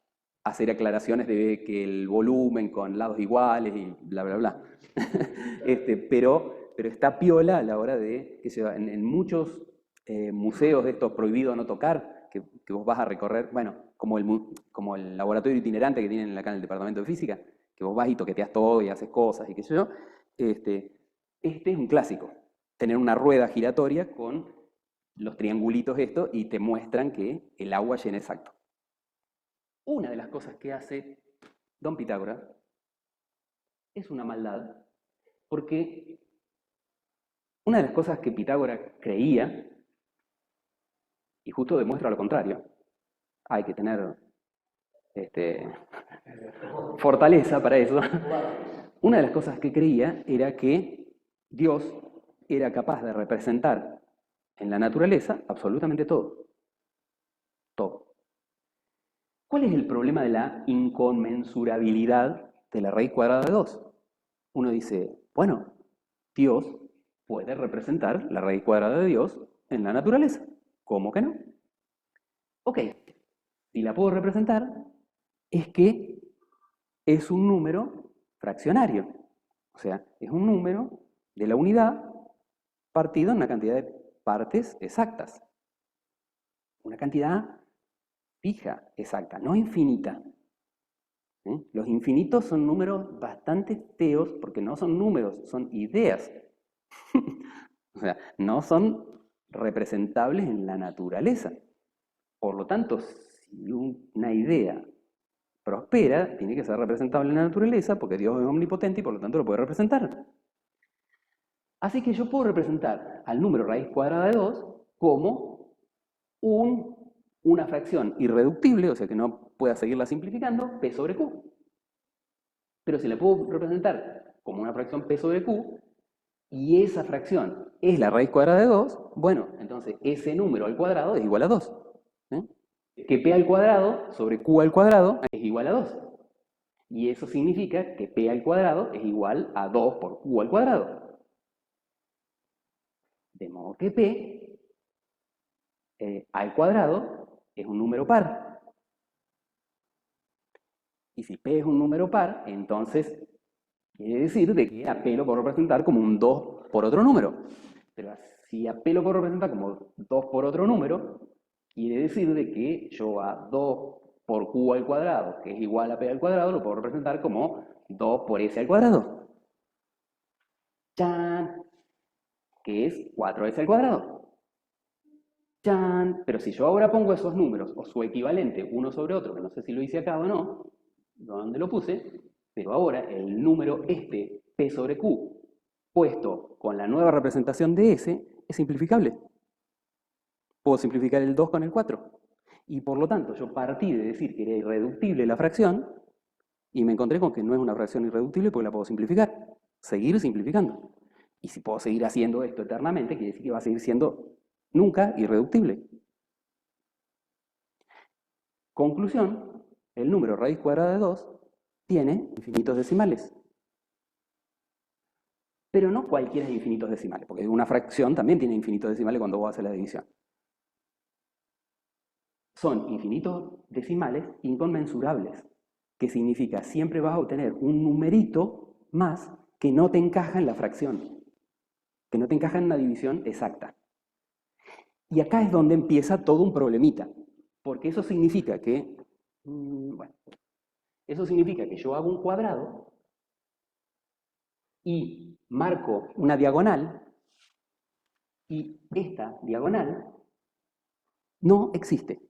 hacer aclaraciones de que el volumen con lados iguales y bla, bla, bla. Pero pero está piola a la hora de, qué sé yo, en muchos museos de estos prohibido no tocar, que vos vas a recorrer, bueno, como el laboratorio itinerante que tienen acá en el departamento de física, que vos vas y toqueteas todo y haces cosas y qué sé yo, este es un clásico, tener una rueda giratoria con los triangulitos estos y te muestran que el agua llena exacto. Una de las cosas que hace Don Pitágoras es una maldad, porque una de las cosas que Pitágoras creía, y justo demuestra lo contrario, hay que tener fortaleza para eso, una de las cosas que creía era que Dios era capaz de representar en la naturaleza absolutamente todo. Todo. ¿Cuál es el problema de la inconmensurabilidad de la raíz cuadrada de 2? Uno dice, bueno, Dios puede representar la raíz cuadrada de Dios en la naturaleza. ¿Cómo que no? Ok, si la puedo representar, es que es un número fraccionario. O sea, es un número de la unidad partido en una cantidad de partes exactas. Una cantidad fija, exacta, no infinita. Los infinitos son números bastante feos porque no son números, son ideas. O sea, no son representables en la naturaleza. Por lo tanto, si una idea prospera, tiene que ser representable en la naturaleza porque Dios es omnipotente y por lo tanto lo puede representar. Así que yo puedo representar al número raíz cuadrada de 2 como una fracción irreductible, o sea que no pueda seguirla simplificando, p sobre q. Pero si la puedo representar como una fracción p sobre q, y esa fracción es la raíz cuadrada de 2, bueno, entonces ese número al cuadrado es igual a 2. Que p al cuadrado sobre q al cuadrado es igual a 2. Y eso significa que p al cuadrado es igual a 2 por q al cuadrado. De modo que p al cuadrado es un número par. Y si p es un número par, entonces quiere decir de que a p lo puedo representar como un 2 por otro número. Pero si a p lo puedo representar como 2 por otro número, quiere decir de que yo a 2 por q al cuadrado, que es igual a p al cuadrado, lo puedo representar como 2 por s al cuadrado. ¡Chan! Que es 4s al cuadrado. ¡Chan! Pero si yo ahora pongo esos números, o su equivalente, uno sobre otro, que no sé si lo hice acá o no, dónde lo puse, pero ahora el número p sobre q, puesto con la nueva representación de s, es simplificable. Puedo simplificar el 2 con el 4. Y por lo tanto, yo partí de decir que era irreductible la fracción y me encontré con que no es una fracción irreductible porque la puedo simplificar. Seguir simplificando. Y si puedo seguir haciendo esto eternamente, quiere decir que va a seguir siendo nunca irreductible. Conclusión, el número raíz cuadrada de 2 tiene infinitos decimales. Pero no cualquiera infinitos decimales, porque una fracción también tiene infinitos decimales cuando vos haces la división. Son infinitos decimales inconmensurables, que significa siempre vas a obtener un numerito más que no te encaja en la fracción, que no te encaja en una división exacta. Y acá es donde empieza todo un problemita, porque eso significa que, bueno, eso significa que yo hago un cuadrado y marco una diagonal, y esta diagonal no existe.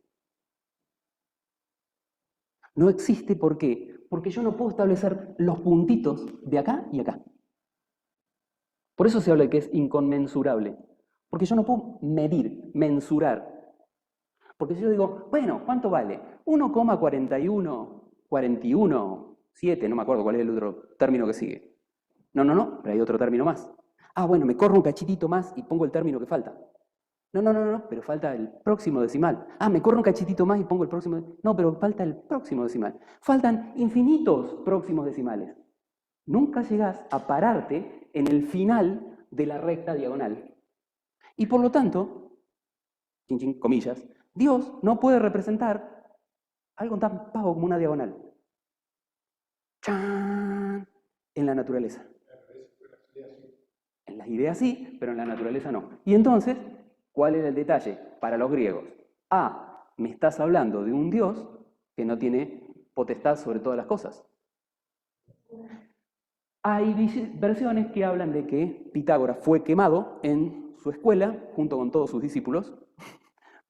No existe, ¿por qué? Porque yo no puedo establecer los puntitos de acá y acá. Por eso se habla de que es inconmensurable. Porque yo no puedo medir, mensurar. Porque si yo digo, bueno, ¿cuánto vale? 1,41, no me acuerdo cuál es el otro término que sigue. No, pero hay otro término más. Ah, bueno, me corro un cachitito más y pongo el término que falta. No, pero falta el próximo decimal. Ah, me corro un cachitito más y pongo el próximo. No, pero falta el próximo decimal. Faltan infinitos próximos decimales. Nunca llegás a pararte en el final de la recta diagonal. Y por lo tanto, comillas, Dios no puede representar algo tan pavo como una diagonal. ¡Chan! En la naturaleza. las ideas sí, pero en la naturaleza no. Y entonces, ¿cuál era el detalle para los griegos? Me estás hablando de un Dios que no tiene potestad sobre todas las cosas. Hay versiones que hablan de que Pitágoras fue quemado en su escuela, junto con todos sus discípulos,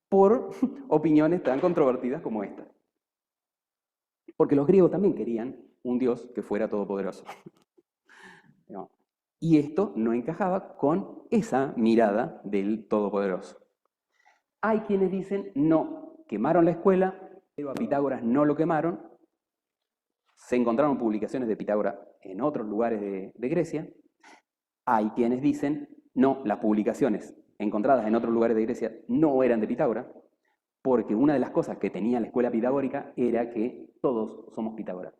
por opiniones tan controvertidas como esta. Porque los griegos también querían un Dios que fuera todopoderoso. Y esto no encajaba con esa mirada del todopoderoso. Hay quienes dicen, no, quemaron la escuela, pero a Pitágoras no lo quemaron. Se encontraron publicaciones de Pitágoras en otros lugares de Grecia. Hay quienes dicen, no, las publicaciones encontradas en otros lugares de Grecia no eran de Pitágoras, porque una de las cosas que tenía la escuela pitagórica era que todos somos Pitágoras.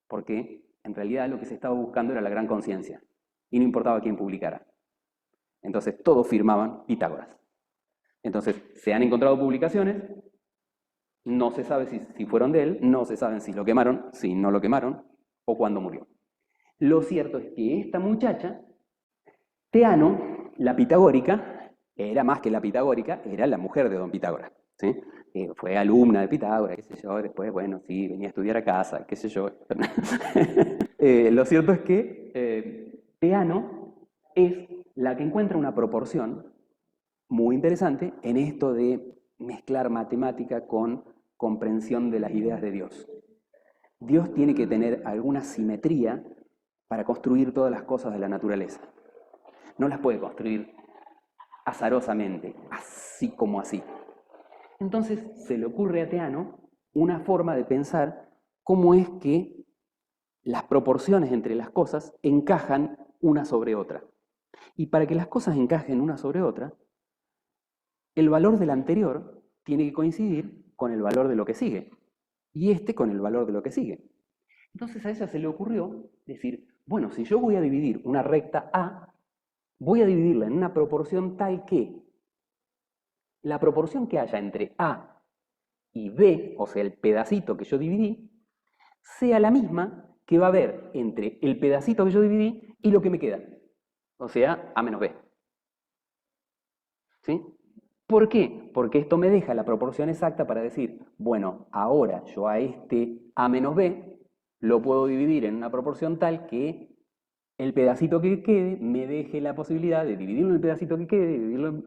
Porque en realidad lo que se estaba buscando era la gran conciencia, y no importaba quién publicara. Entonces todos firmaban Pitágoras. Entonces se han encontrado publicaciones, no se sabe si fueron de él, no se sabe si lo quemaron, si no lo quemaron, o cuándo murió. Lo cierto es que esta muchacha, Teano, la pitagórica, era más que la pitagórica, era la mujer de don Pitágoras, ¿sí? Fue alumna de Pitágoras, qué sé yo, después, bueno, sí, venía a estudiar a casa, qué sé yo. Lo cierto es que Teano es la que encuentra una proporción muy interesante en esto de mezclar matemática con comprensión de las ideas de Dios. Dios tiene que tener alguna simetría para construir todas las cosas de la naturaleza. No las puede construir azarosamente, así como así. Entonces se le ocurre a Teano una forma de pensar cómo es que las proporciones entre las cosas encajan una sobre otra. Y para que las cosas encajen una sobre otra, el valor del anterior tiene que coincidir con el valor de lo que sigue, y este con el valor de lo que sigue. Entonces a ella se le ocurrió decir, bueno, si yo voy a dividir una recta A, voy a dividirla en una proporción tal que la proporción que haya entre A y B, o sea, el pedacito que yo dividí, sea la misma que va a haber entre el pedacito que yo dividí y lo que me queda. O sea, A menos B. ¿Sí? ¿Por qué? Porque esto me deja la proporción exacta para decir, bueno, ahora yo a este A menos B lo puedo dividir en una proporción tal que el pedacito que quede me deje la posibilidad de dividirlo en el pedacito que quede,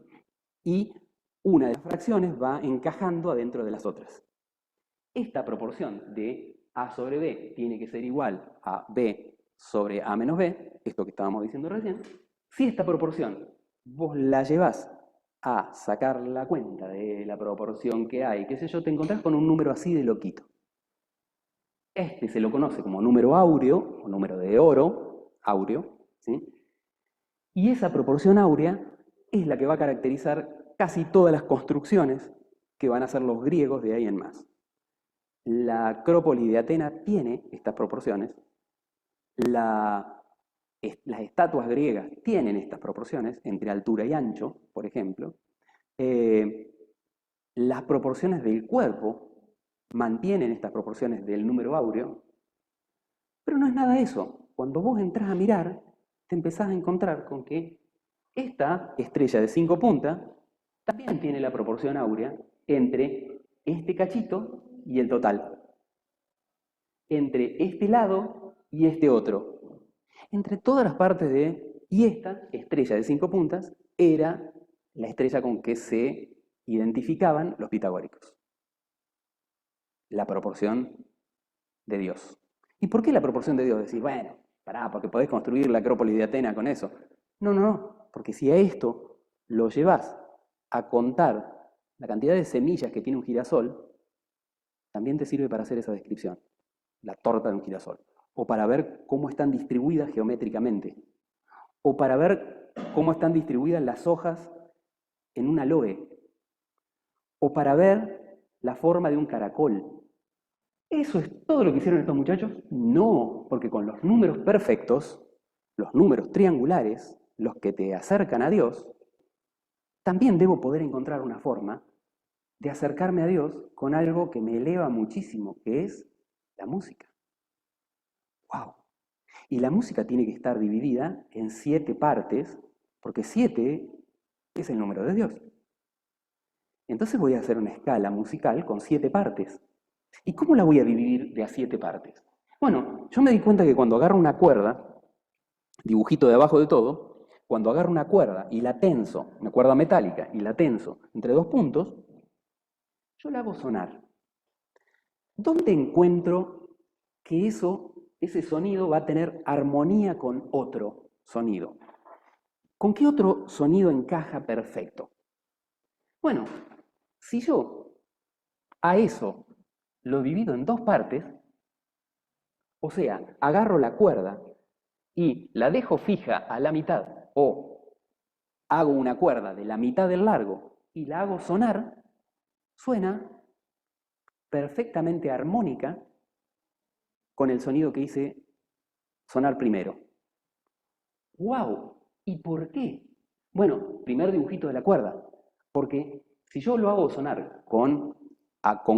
y una de las fracciones va encajando adentro de las otras. Esta proporción de A sobre B tiene que ser igual a B sobre A menos B, esto que estábamos diciendo recién. Si esta proporción vos la llevás a sacar la cuenta de la proporción que hay, qué sé yo, te encontrás con un número así de loquito. Este se lo conoce como número áureo, o número de oro, áureo, ¿sí? Y esa proporción áurea es la que va a caracterizar casi todas las construcciones que van a hacer los griegos de ahí en más. La Acrópolis de Atenas tiene estas proporciones, las estatuas griegas tienen estas proporciones, entre altura y ancho, por ejemplo. Las proporciones del cuerpo mantienen estas proporciones del número áureo, pero no es nada eso. Cuando vos entras a mirar, te empezás a encontrar con que esta estrella de 5 puntas también tiene la proporción áurea entre este cachito y el total, entre este lado y este otro, entre todas las partes de... Y esta estrella de 5 puntas era la estrella con que se identificaban los pitagóricos. La proporción de Dios. ¿Y por qué la proporción de Dios? Decís, bueno, pará, porque podés construir la Acrópolis de Atenas con eso. No, porque si a esto lo llevas a contar la cantidad de semillas que tiene un girasol, también te sirve para hacer esa descripción, la torta de un girasol, o para ver cómo están distribuidas geométricamente, o para ver cómo están distribuidas las hojas en un aloe, o para ver la forma de un caracol. ¿Eso es todo lo que hicieron estos muchachos? No, porque con los números perfectos, los números triangulares, los que te acercan a Dios, también debo poder encontrar una forma de acercarme a Dios con algo que me eleva muchísimo, que es la música. ¡Wow! Y la música tiene que estar dividida en 7 partes, porque 7 es el número de Dios. Entonces voy a hacer una escala musical con 7 partes. ¿Y cómo la voy a dividir de a 7 partes? Bueno, yo me di cuenta que cuando agarro una cuerda, dibujito de abajo de todo, cuando agarro una cuerda y la tenso, una cuerda metálica, y la tenso entre 2 puntos, yo la hago sonar. ¿Dónde encuentro que ese sonido va a tener armonía con otro sonido? ¿Con qué otro sonido encaja perfecto? Bueno, si yo a eso lo divido en 2 partes, o sea, agarro la cuerda y la dejo fija a la mitad, o hago una cuerda de la mitad del largo y la hago sonar, suena perfectamente armónica con el sonido que hice sonar primero. ¡Wow! ¿Y por qué? Bueno, primer dibujito de la cuerda, porque si yo lo hago sonar con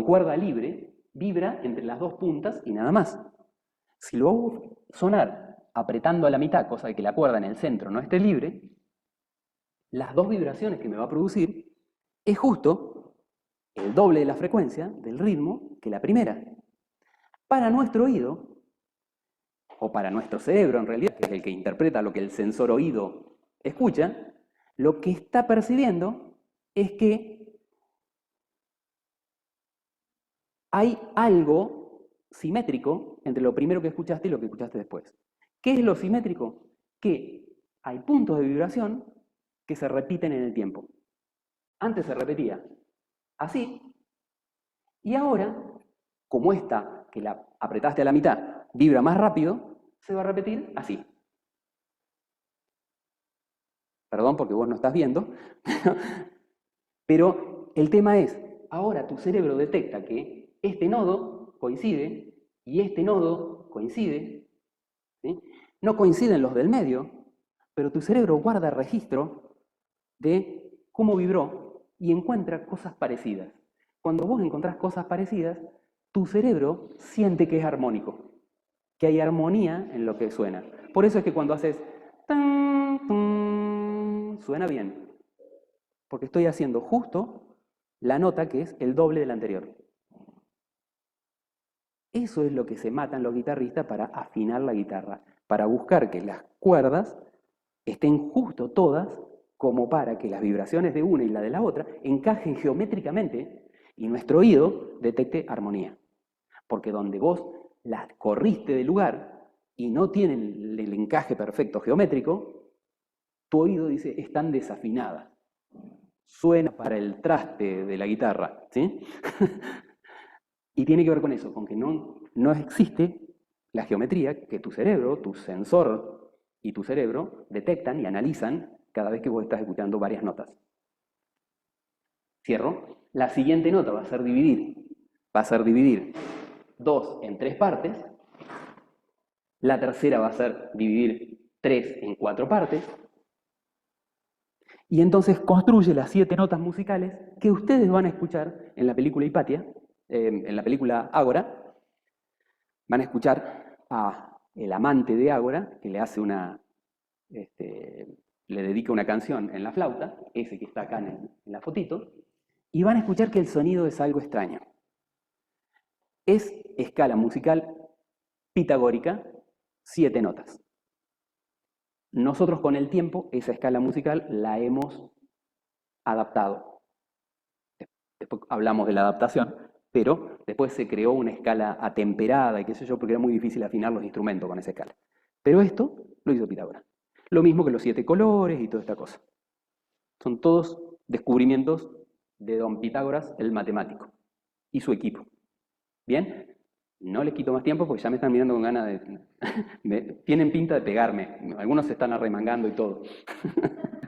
cuerda libre, vibra entre las 2 puntas y nada más. Si lo hago sonar apretando a la mitad, cosa de que la cuerda en el centro no esté libre, las 2 vibraciones que me va a producir es justo el doble de la frecuencia del ritmo que la primera. Para nuestro oído, o para nuestro cerebro en realidad, que es el que interpreta lo que el sensor oído escucha, lo que está percibiendo es que hay algo simétrico entre lo primero que escuchaste y lo que escuchaste después. ¿Qué es lo simétrico? Que hay puntos de vibración que se repiten en el tiempo. Antes se repetía así, y ahora, como esta, que la apretaste a la mitad, vibra más rápido, se va a repetir así. Perdón porque vos no estás viendo, pero el tema es, ahora tu cerebro detecta que este nodo coincide y este nodo coincide, ¿sí? No coinciden los del medio, pero tu cerebro guarda registro de cómo vibró y encuentra cosas parecidas. Cuando vos encontrás cosas parecidas, tu cerebro siente que es armónico, que hay armonía en lo que suena. Por eso es que cuando haces tan, tan, suena bien, porque estoy haciendo justo la nota que es el doble de la anterior. Eso es lo que se matan los guitarristas para afinar la guitarra, para buscar que las cuerdas estén justo todas como para que las vibraciones de una y la de la otra encajen geométricamente y nuestro oído detecte armonía. Porque donde vos las corriste de lugar y no tienen el encaje perfecto geométrico, tu oído dice, están desafinadas. Suena para el traste de la guitarra, ¿sí? Y tiene que ver con eso, con que no existe la geometría que tu cerebro, tu sensor y tu cerebro detectan y analizan cada vez que vos estás escuchando varias notas. Cierro. La siguiente nota va a ser dividir. Va a ser dividir 2 en 3 partes. La tercera va a ser dividir 3 en 4 partes. Y entonces construye las 7 notas musicales que ustedes van a escuchar en la película Hipatia, en la película Ágora. Van a escuchar a el amante de Ágora, que le hace le dedica una canción en la flauta, ese que está acá en la fotito, y van a escuchar que el sonido es algo extraño. Es escala musical pitagórica, 7 notas. Nosotros con el tiempo esa escala musical la hemos adaptado. Después hablamos de la adaptación, pero después se creó una escala atemperada y qué sé yo, porque era muy difícil afinar los instrumentos con esa escala. Pero esto lo hizo Pitágoras. Lo mismo que los 7 colores y toda esta cosa. Son todos descubrimientos de don Pitágoras, el matemático, y su equipo. ¿Bien? No les quito más tiempo porque ya me están mirando con ganas de... tienen pinta de pegarme. Algunos se están arremangando y todo.